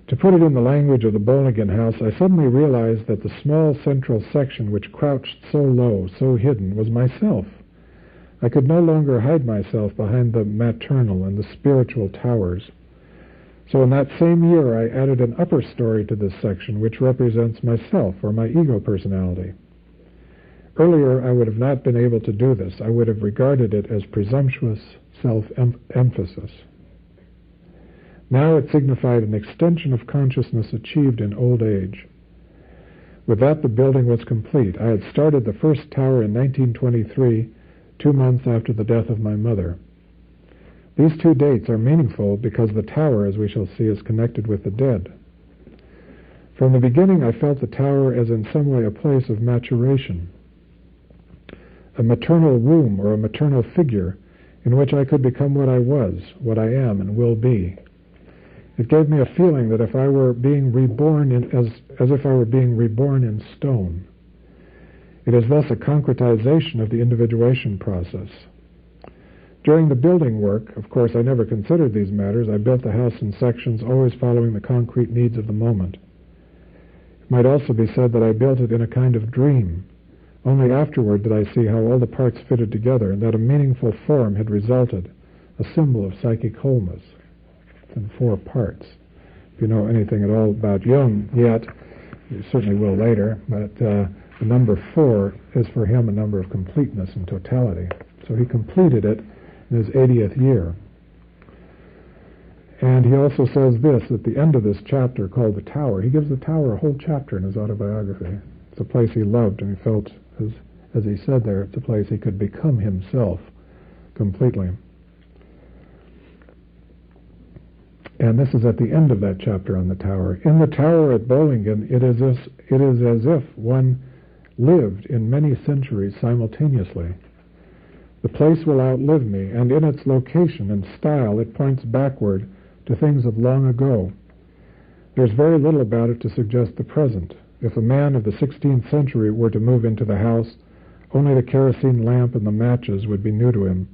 To put it in the language of the Bollingen house, I suddenly realized that the small central section which crouched so low, so hidden, was myself. I could no longer hide myself behind the maternal and the spiritual towers. So in that same year, I added an upper story to this section, which represents myself, or my ego personality. Earlier, I would have not been able to do this. I would have regarded it as presumptuous self-emphasis. Now it signified an extension of consciousness achieved in old age. With that, the building was complete. I had started the first tower in 1923, 2 months after the death of my mother. These 2 dates are meaningful because the tower, as we shall see, is connected with the dead. From the beginning, I felt the tower as in some way a place of maturation, a maternal room or a maternal figure in which I could become what I was, what I am and will be. It gave me a feeling that if I were being reborn as if I were being reborn in stone. It is thus a concretization of the individuation process. During the building work, of course, I never considered these matters. I built the house in sections, always following the concrete needs of the moment. It might also be said that I built it in a kind of dream. Only afterward did I see how all the parts fitted together and that a meaningful form had resulted, a symbol of psychic wholeness. It's in 4 parts. If you know anything at all about Jung yet, you certainly will later, but the number 4 is for him a number of completeness and totality. So he completed it in his 80th year. And he also says this at the end of this chapter called The Tower. He gives the Tower a whole chapter in his autobiography. It's a place he loved, and he felt, as he said there, it's a place he could become himself completely. And this is at the end of that chapter on the tower. In the tower at Bollingen, it is as if one lived in many centuries simultaneously. The place will outlive me, and in its location and style it points backward to things of long ago. There's very little about it to suggest the present. If a man of the 16th century were to move into the house, only the kerosene lamp and the matches would be new to him.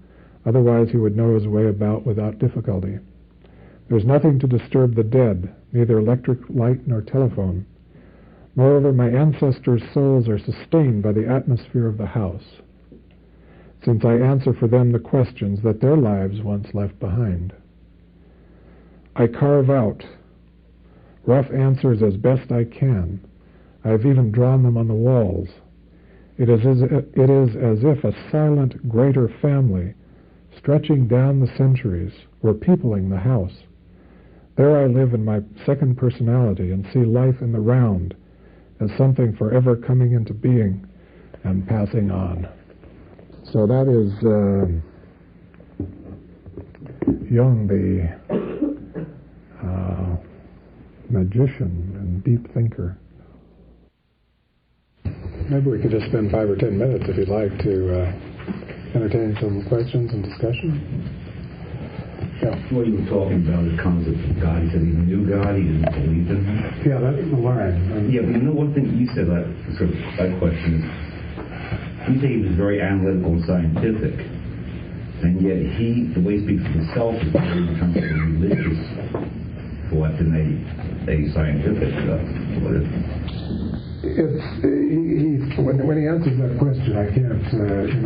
Otherwise he would know his way about without difficulty. There's nothing to disturb the dead, neither electric light nor telephone. Moreover, my ancestors' souls are sustained by the atmosphere of the house, since I answer for them the questions that their lives once left behind. I carve out rough answers as best I can. I have even drawn them on the walls. It is as if a silent, greater family, stretching down the centuries, were peopling the house. There I live in my second personality and see life in the round as something forever coming into being and passing on. So that is Jung, the magician and deep thinker. Maybe we could just spend 5 or 10 minutes, if you'd like, to entertain some questions and discussion. Yeah. What you were talking about the concept of God, he said he knew God, he didn't believe in him. Yeah, that's the line. Yeah, but you know one thing you said, that question is, you say he was very analytical and scientific, and yet the way he speaks of himself is very in terms of religious thought than a scientific when he answers that question, I can't,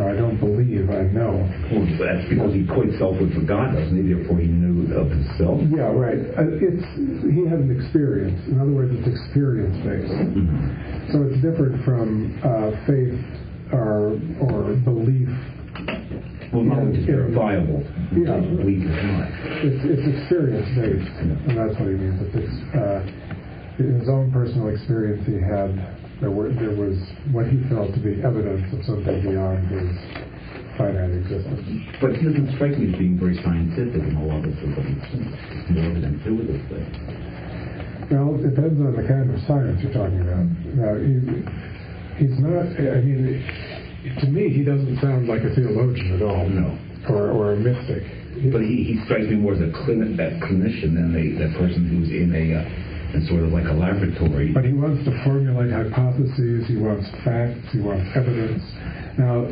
I don't believe, I know. Well, that's because he put himself with God, doesn't he? Therefore he knew of himself. Yeah, right. He had an experience. In other words, it's experience-based. Mm-hmm. So it's different from faith or belief. Well, knowledge is verifiable. Yeah. Belief is not. It's experience-based, and that's what he means. In his own personal experience he had, there was what he felt to be evidence of something beyond his finite existence. But he doesn't strike me as being very scientific in a lot of things. More of an intuitive thing. Well, it depends on the kind of science you're talking about. Now, he's not, to me, he doesn't sound like a theologian at all. No. Or a mystic. But he strikes me more as a clinician than that person who's in sort of like a laboratory. But he wants to formulate hypotheses, he wants facts, he wants evidence. Now,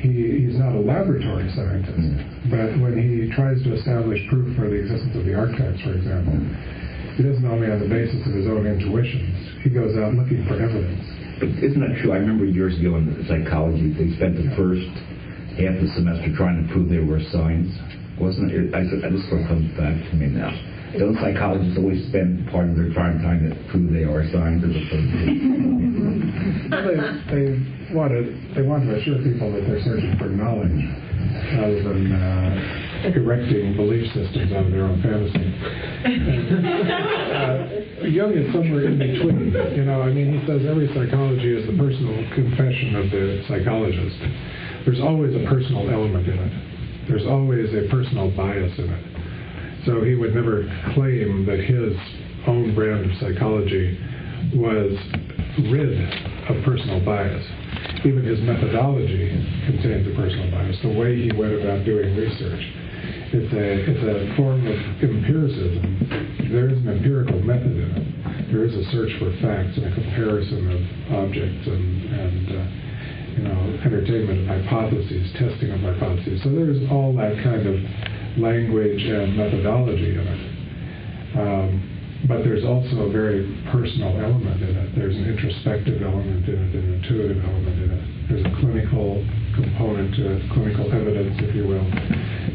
he's not a laboratory scientist, but when he tries to establish proof for the existence of the archetypes, for example, he doesn't only on the basis of his own intuitions, he goes out looking for evidence. But isn't that true? I remember years ago in psychology, they spent the first half the semester trying to prove they were signs. Wasn't it? I just sort of comes back to me now. Don't psychologists always spend part of their time trying to prove they are signs as opposed to... Well, they want to assure people that they're searching for knowledge rather than erecting belief systems out of their own fantasy. Jung is somewhere in between. He says every psychology is the personal confession of the psychologist. There's always a personal element in it. There's always a personal bias in it. So he would never claim that his own brand of psychology was rid of personal bias. Even his methodology contains a personal bias. The way he went about doing research, it's a form of empiricism. There is an empirical method in it. There is a search for facts and a comparison of objects and entertainment of hypotheses, testing of hypotheses. So there's all that kind of language and methodology in it. But there's also a very personal element in it. There's an introspective element in it, an intuitive element in it. There's a clinical component to it, clinical evidence, if you will,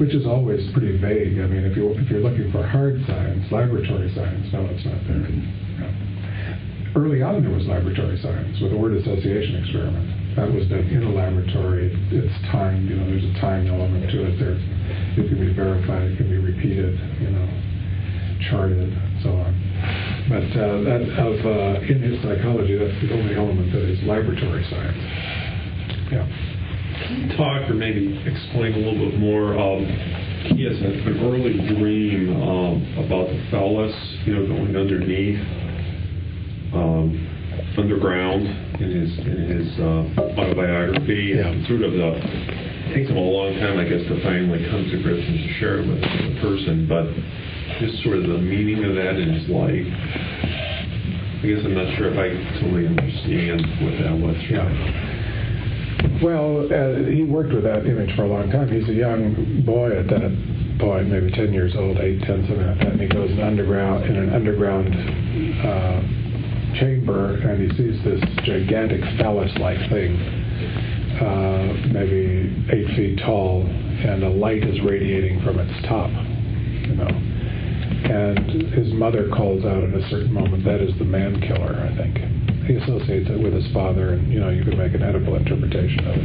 which is always pretty vague. If you're looking for hard science, laboratory science, no, it's not there. No. Early on, there was laboratory science with the word association experiment. That was done in a laboratory. It's timed. There's a time element to it. It can be verified. It can be repeated. Charted, and so on. But in his psychology, that's the only element that is laboratory science. Yeah. Can you talk or maybe explain a little bit more? He has an early dream about the phallus, going underneath, underground in his autobiography. Yeah. And sort of it takes him a long time, I guess, to finally come to grips and to share it with the person, but just sort of the meaning of that in his life. I guess I'm not sure if I totally understand what that was. Yeah. Well, he worked with that image for a long time. He's a young boy at that point, maybe 10 years old, 8, 10, something like that, and he goes in an underground chamber, and he sees this gigantic phallus-like thing, maybe 8 feet tall, and a light is radiating from its top, And his mother calls out at a certain moment, that is the man killer, I think. He associates it with his father, and, you could make an Oedipal interpretation of it.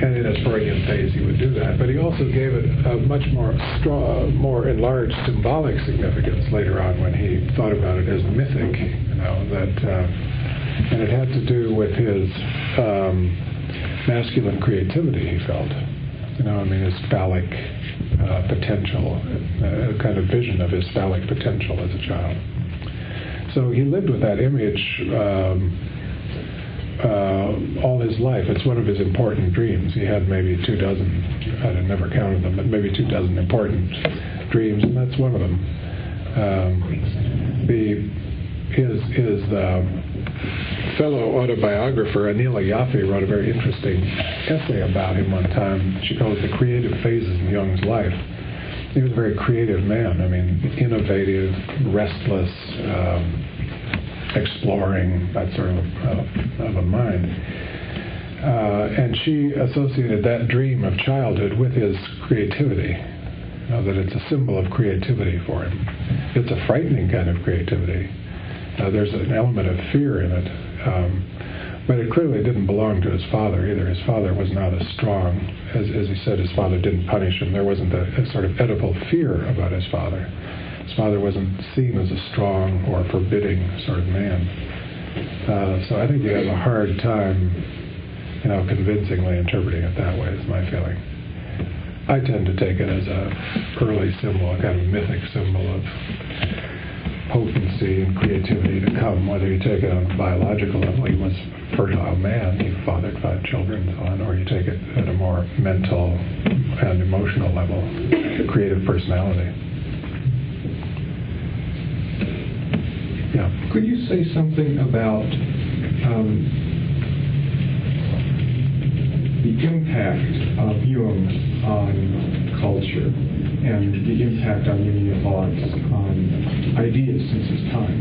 And in his Freudian phase, he would do that. But he also gave it a much more more enlarged symbolic significance later on when he thought about it as mythic, and it had to do with his masculine creativity, he felt. His phallic potential, a kind of vision of his phallic potential as a child. So he lived with that image all his life. It's one of his important dreams. He had maybe 24, I never counted them, but maybe 24 important dreams, and that's one of them. His fellow autobiographer, Anila Yaffe, wrote a very interesting essay about him one time. She called it The Creative Phases in Jung's Life. He was a very creative man. Innovative, restless, exploring, that sort of a mind. And she associated that dream of childhood with his creativity, that it's a symbol of creativity for him. It's a frightening kind of creativity. There's an element of fear in it. But it clearly didn't belong to his father either. His father was not as strong. As he said, his father didn't punish him. There wasn't a sort of Oedipal fear about his father. His father wasn't seen as a strong or forbidding sort of man. So I think you have a hard time, convincingly interpreting it that way, is my feeling. I tend to take it as a early symbol, a kind of mythic symbol of potency and creativity to come, whether you take it on a biological level, he was a fertile man, he fathered 5 children and so on, or you take it at a more mental and emotional level, creative personality. Yeah. Could you say something about the impact of Jung on culture and the impact on Jungian thoughts on ideas since his time?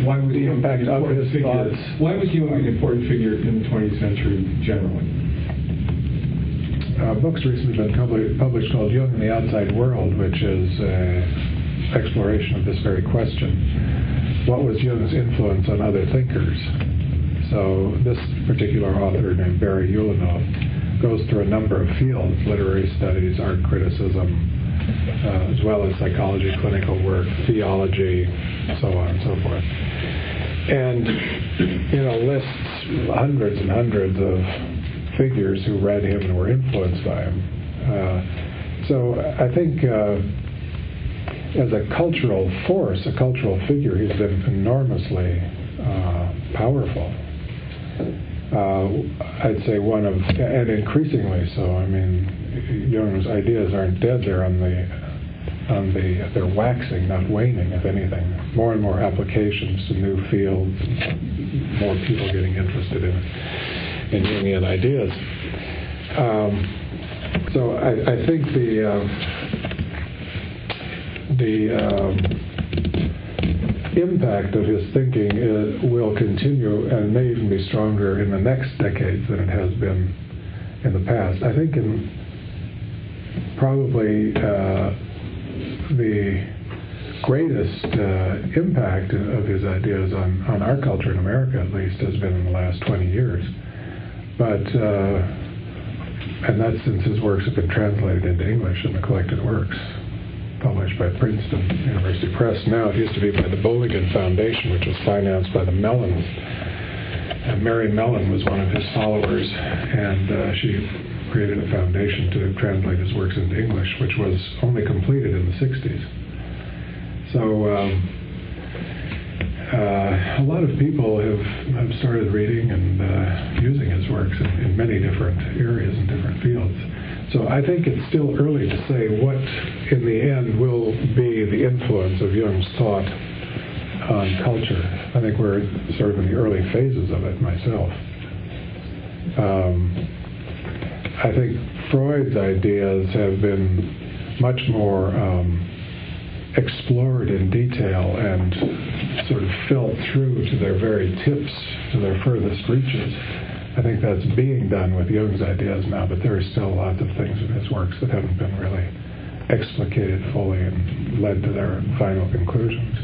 Why was the Jung impact an of important his figure? thoughts? Why was Jung an important figure in the 20th century generally? Books recently been published called Jung and the Outside World, which is an exploration of this very question. What was Jung's influence on other thinkers? So this particular author, named Barry Ulanov, goes through a number of fields: literary studies, art criticism, as well as psychology, clinical work, theology, so on and so forth. And, lists hundreds and hundreds of figures who read him and were influenced by him. So I think as a cultural force, a cultural figure, he's been enormously powerful. I'd say one of, and increasingly so. Jung's ideas aren't dead; they're they're waxing, not waning, if anything. More and more applications to new fields, more people getting interested in Jungian ideas. So I think the impact of his thinking will continue and may even be stronger in the next decades than it has been in the past. I think probably the greatest impact of his ideas on our culture in America, at least, has been in the last 20 years. But and that's since his works have been translated into English in the collected works. published by Princeton University Press. Now it used to be by the Boligan Foundation, which was financed by the Mellons. And Mary Mellon was one of his followers, and she created a foundation to translate his works into English, which was only completed in the 60s. So a lot of people have started reading and using his works in many different areas and different fields. So I think it's still early to say what, in the end, will be the influence of Jung's thought on culture. I think we're sort of in the early phases of it myself. I think Freud's ideas have been much more explored in detail and sort of felt through to their very tips, to their furthest reaches. I think that's being done with Jung's ideas now, but there are still lots of things in his works that haven't been really explicated fully and led to their final conclusions.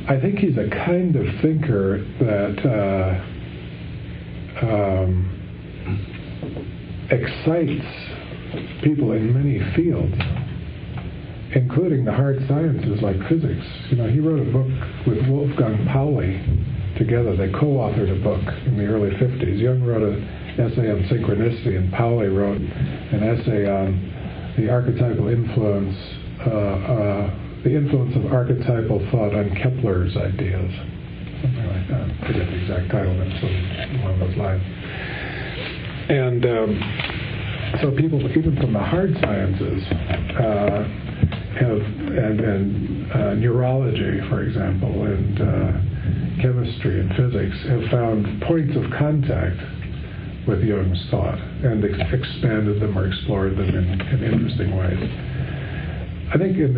I think he's a kind of thinker that excites people in many fields, including the hard sciences like physics. You know, he wrote a book with Wolfgang Pauli together. They co-authored a book in the early 50s. Jung wrote an essay on synchronicity, and Pauli wrote an essay on the archetypal influence, the influence of archetypal thought on Kepler's ideas. Something like that. I forget the exact title, but something along those lines. And so people, even from the hard sciences, have neurology, for example, and chemistry and physics, have found points of contact with Jung's thought and expanded them or explored them in interesting ways. I think in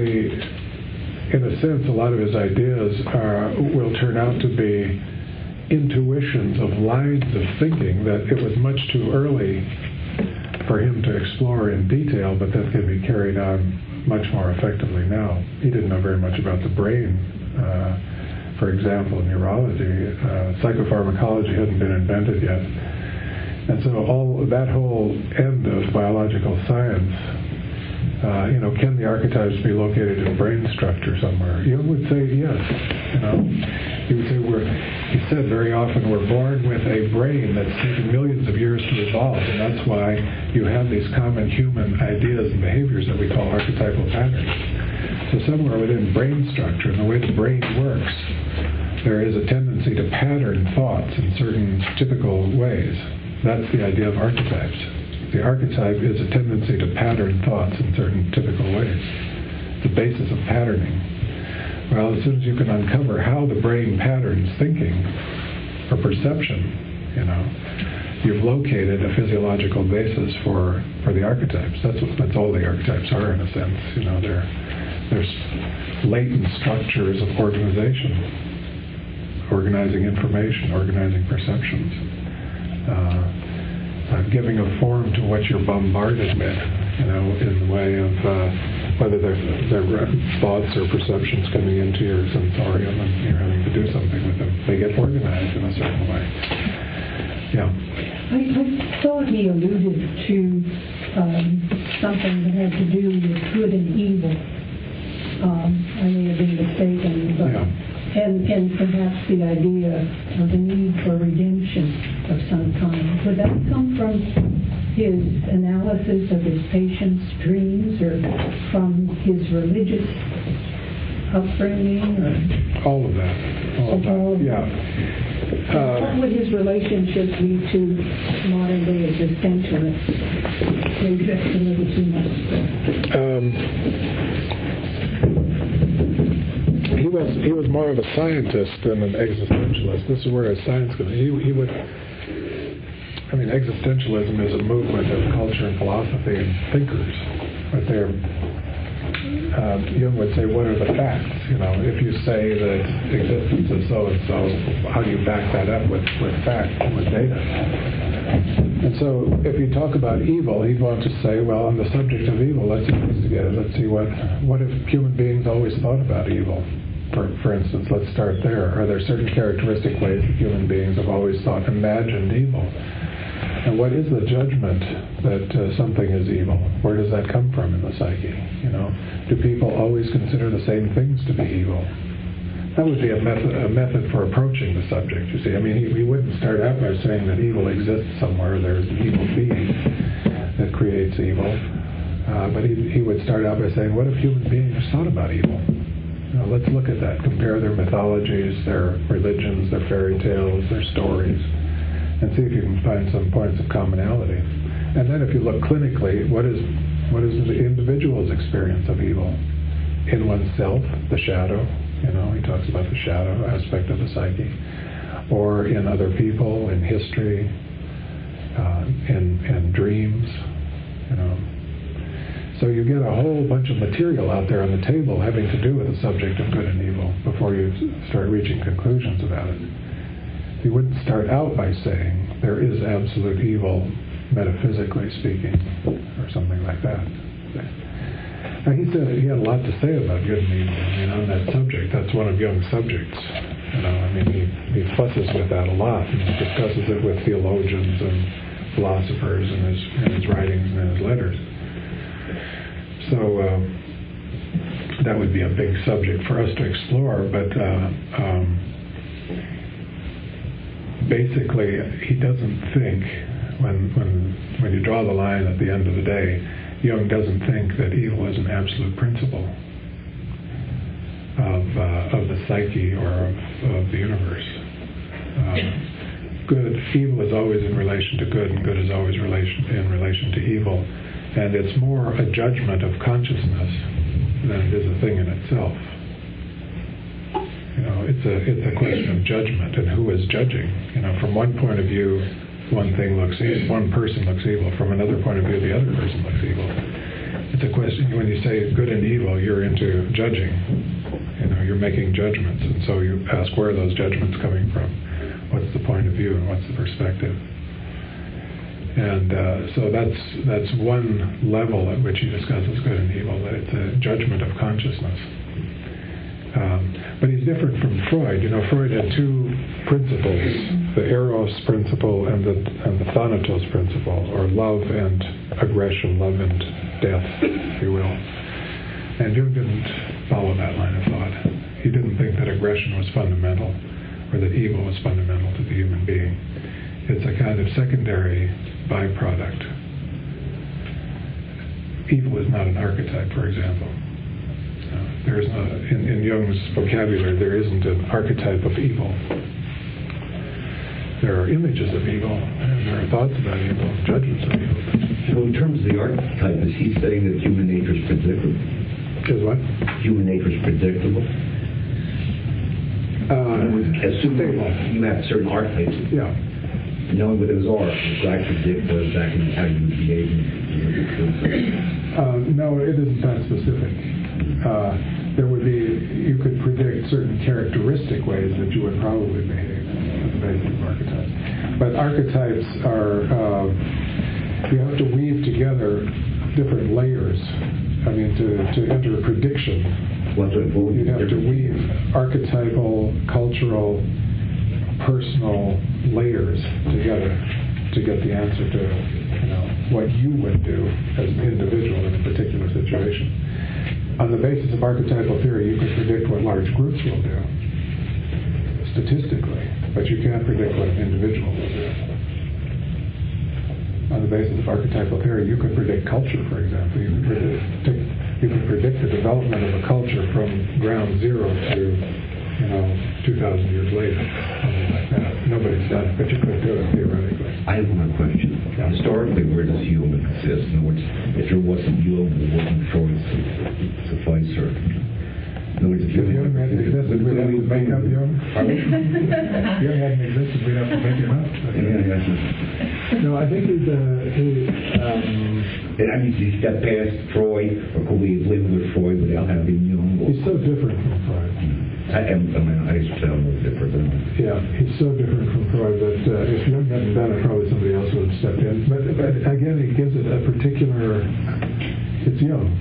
a sense, a lot of his ideas will turn out to be intuitions of lines of thinking that it was much too early for him to explore in detail, but that can be carried on much more effectively now. He didn't know very much about the brain. For example, neurology, psychopharmacology hadn't been invented yet. And so that whole end of biological science, can the archetypes be located in brain structure somewhere? Jung would say yes. He would say he said very often we're born with a brain that's taken millions of years to evolve, and that's why you have these common human ideas and behaviors that we call archetypal patterns. So somewhere within brain structure and the way the brain works, there is a tendency to pattern thoughts in certain typical ways. That's the idea of archetypes. The archetype is a tendency to pattern thoughts in certain typical ways. The basis of patterning. Well, as soon as you can uncover how the brain patterns thinking or perception, you've located a physiological basis for the archetypes. That's all the archetypes are, in a sense. They're latent structures of organization, organizing information, organizing perceptions. Giving a form to what you're bombarded with, in the way of whether they're thoughts or perceptions coming into your sensorium and you're having to do something with them. They get organized in a certain way. Yeah. I thought he alluded to something that had to do with good and evil. I may have been mistaken, but... Yeah. And perhaps the idea of the need for redemption of some kind. Would that come from his analysis of his patients' dreams, or from his religious upbringing, or all of that? Yeah. What would his relationship be to modern day existentialists? Maybe that's a little too much. He was more of a scientist than an existentialist. This is where his science goes. Existentialism is a movement of culture and philosophy and thinkers. But Jung would say, what are the facts? If you say that existence is so and so, how do you back that up with facts, with data? And so if you talk about evil, he'd want to say, well, on the subject of evil, let's investigate it. Let's see what if human beings always thought about evil? For instance, let's start there. Are there certain characteristic ways that human beings have always thought, imagined evil? And what is the judgment that something is evil? Where does that come from in the psyche? Do people always consider the same things to be evil? That would be a method for approaching the subject, you see. I mean, he wouldn't start out by saying that evil exists somewhere, there's an evil being that creates evil. But he would start out by saying, what if human beings thought about evil? Let's look at that. Compare their mythologies, their religions, their fairy tales, their stories, and see if you can find some points of commonality. And then if you look clinically, what is the individual's experience of evil? In oneself, the shadow. He talks about the shadow aspect of the psyche. Or in other people, in history, in dreams, So you get a whole bunch of material out there on the table having to do with the subject of good and evil before you start reaching conclusions about it. You wouldn't start out by saying there is absolute evil, metaphysically speaking, or something like that. Now he said he had a lot to say about good and evil. On that subject, that's one of Jung's subjects. He fusses with that a lot and discusses it with theologians and philosophers in his writings and in his letters. So that would be a big subject for us to explore, but basically he doesn't think, when you draw the line at the end of the day, Jung doesn't think that evil is an absolute principle of the psyche or of the universe. Evil is always in relation to good, and good is always in relation to evil. And it's more a judgment of consciousness than it is a thing in itself. It's a question of judgment and who is judging. From one point of view, one person looks evil. From another point of view, the other person looks evil. It's a question. When you say good and evil, you're into judging. You're making judgments, and so you ask, where are those judgments coming from? What's the point of view and what's the perspective? And so that's one level at which he discusses good and evil, that it's a judgment of consciousness. But he's different from Freud. Freud had two principles, the Eros principle and the Thanatos principle, or love and aggression, love and death, if you will. And Jung didn't follow that line of thought. He didn't think that aggression was fundamental, or that evil was fundamental to the human being. It's a kind of secondary byproduct. Evil is not an archetype, for example. There is in Jung's vocabulary, there isn't an archetype of evil. There are images of evil, and there are thoughts about evil, judgments of evil. So in terms of the archetype, is he saying that human nature is predictable? Is what? Human nature is predictable? Assuming you have certain archetypes. Yeah. Knowing what those are, so I predict what exactly how you would behave. No, it isn't that specific. You could predict certain characteristic ways that you would probably behave as a basis of archetypes. But archetypes are, you have to weave together different layers. To enter a prediction, you have to weave archetypal, cultural, personal layers together to get the answer to what you would do as an individual in a particular situation. On the basis of archetypal theory, you can predict what large groups will do statistically, but you can't predict what an individual will do. On the basis of archetypal theory, you could predict culture, for example. You could predict the development of a culture from ground zero to 2,000 years later, something like that. Nobody's done it, but you could do it theoretically. I have one question. Yeah. Historically, where does Jung exist? In other words, if there wasn't Jung, there wasn't Freud suffice her. In other words, if Jung hadn't existed, we'd have to make up Jung. Jung hadn't existed, we'd have to make him up. No, I think he's he's got past Freud, or could we have lived with Freud without having Jung? He's so different from Freud. I sound a little different. Yeah, he's so different from Freud that if Jung hadn't done it, probably somebody else would have stepped in. But again, he gives it a particular. It's Jung.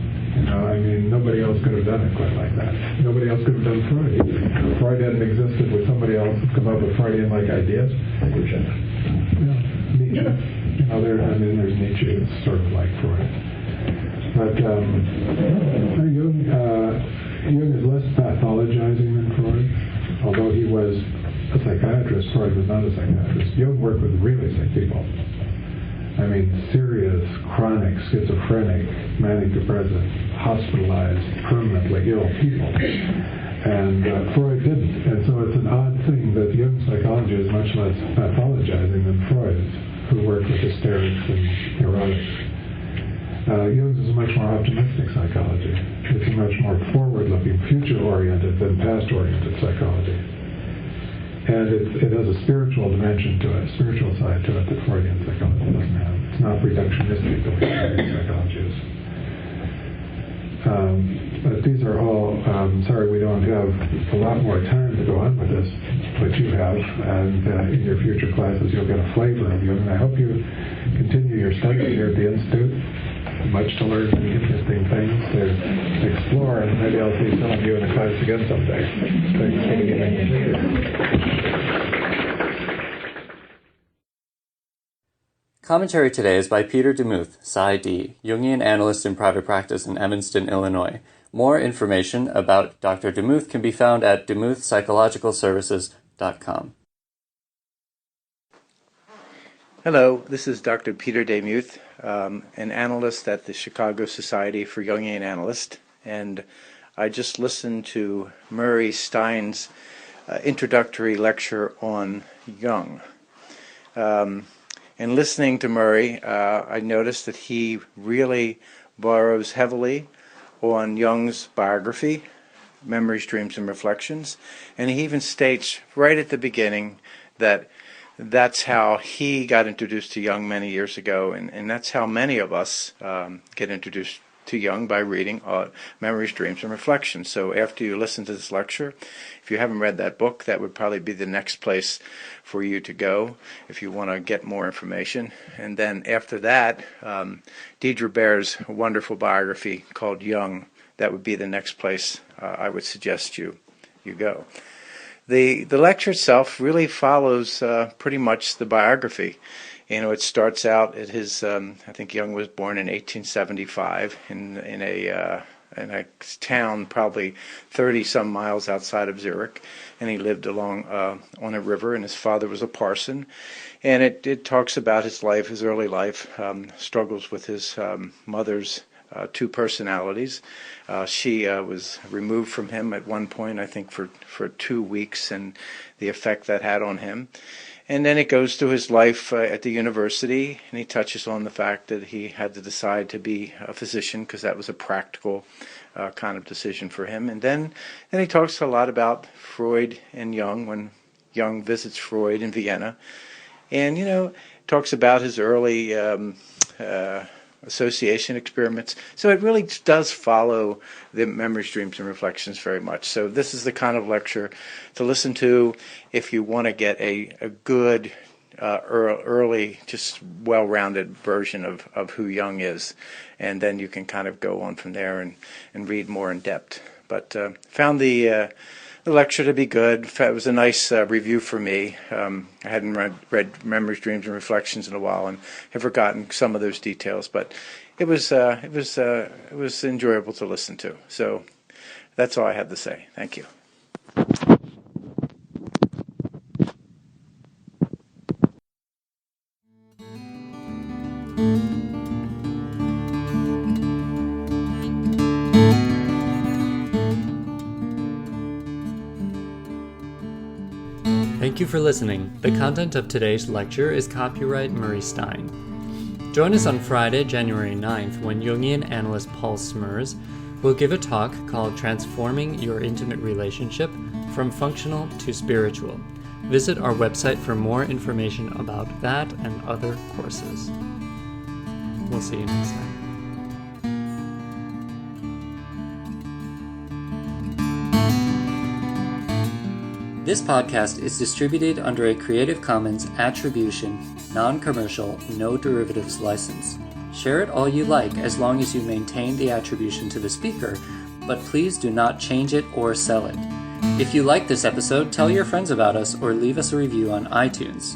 Nobody else could have done it quite like that. Nobody else could have done Freud. If Freud hadn't existed, would somebody else have come up with Freudian-like ideas? Yeah. Yeah. there's Nietzsche, it's sort of like Freud. But Jung is less pathologizing than Freud, although he was a psychiatrist. Freud was not a psychiatrist. Jung worked with really sick people. I mean, serious, chronic, schizophrenic, manic depressive, hospitalized, permanently ill people. And Freud didn't. And so it's an odd thing that Jung's psychology is much less pathologizing than Freud's, who worked with hysterics and neurotics. Jung's is a much more optimistic psychology. It's a much more forward-looking, future-oriented than past-oriented psychology. And it has a spiritual dimension to it, a spiritual side to it that Freudian psychology doesn't have. It's not reductionistic the way Freudian psychology is. But these are all, sorry we don't have a lot more time to go on with this, but you have, and in your future classes you'll get a flavor of Jung. And I hope you continue your study here at the Institute. Much to learn, many interesting things to explore, and maybe I'll see some of you in the class again someday. Thanks for being here. Commentary today is by Peter DeMuth, PsyD, Jungian analyst in private practice in Evanston, Illinois. More information about Dr. DeMuth can be found at demuthpsychologicalservices.com. Hello, this is Dr. Peter DeMuth, an analyst at the Chicago Society for Jungian Analysts, and I just listened to Murray Stein's introductory lecture on Jung. And listening to Murray, I noticed that he really borrows heavily on Jung's biography, Memories, Dreams, and Reflections, and he even states right at the beginning that that's how he got introduced to Jung many years ago, and that's how many of us get introduced to Jung, by reading Memories, Dreams, and Reflections. So after you listen to this lecture, if you haven't read that book, that would probably be the next place for you to go if you want to get more information. And then after that, Deidre Baer's wonderful biography called Jung, that would be the next place I would suggest you go. The lecture itself really follows pretty much the biography. You know, it starts out at his, I think Jung was born in 1875 in a town probably 30-some miles outside of Zurich, and he lived along on a river, and his father was a parson. And it talks about his life, his early life, struggles with his mother's two personalities. She was removed from him at one point, I think, for 2 weeks, and the effect that had on him. And then it goes through his life at the university, and he touches on the fact that he had to decide to be a physician because that was a practical kind of decision for him. And then he talks a lot about Freud and Jung when Jung visits Freud in Vienna. And, you know, talks about his early association experiments. So it really does follow the Memories, Dreams, and Reflections very much. So this is the kind of lecture to listen to if you want to get a good, early, just well-rounded version of who Jung is. And then you can kind of go on from there and read more in depth. But found the lecture to be good. It was a nice review for me. I hadn't read Memories, Dreams, and Reflections in a while, and have forgotten some of those details. But it was enjoyable to listen to. So that's all I have to say. Thank you. Thank you for listening. The content of today's lecture is copyright Murray Stein. Join us on Friday, January 9th, when Jungian analyst Paul Smers will give a talk called Transforming Your Intimate Relationship from Functional to Spiritual. Visit our website for more information about that and other courses. We'll see you next time. This podcast is distributed under a Creative Commons Attribution, Non-Commercial, No Derivatives license. Share it all you like as long as you maintain the attribution to the speaker, but please do not change it or sell it. If you like this episode, tell your friends about us or leave us a review on iTunes.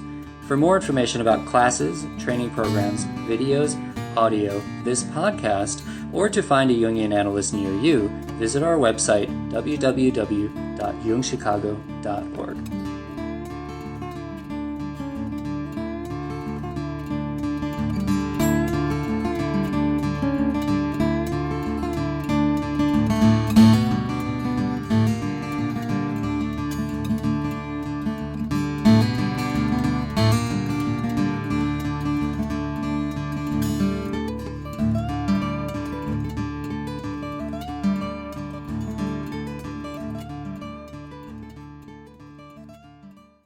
For more information about classes, training programs, videos, audio, this podcast, or to find a Jungian analyst near you, visit our website, www.jungchicago.org.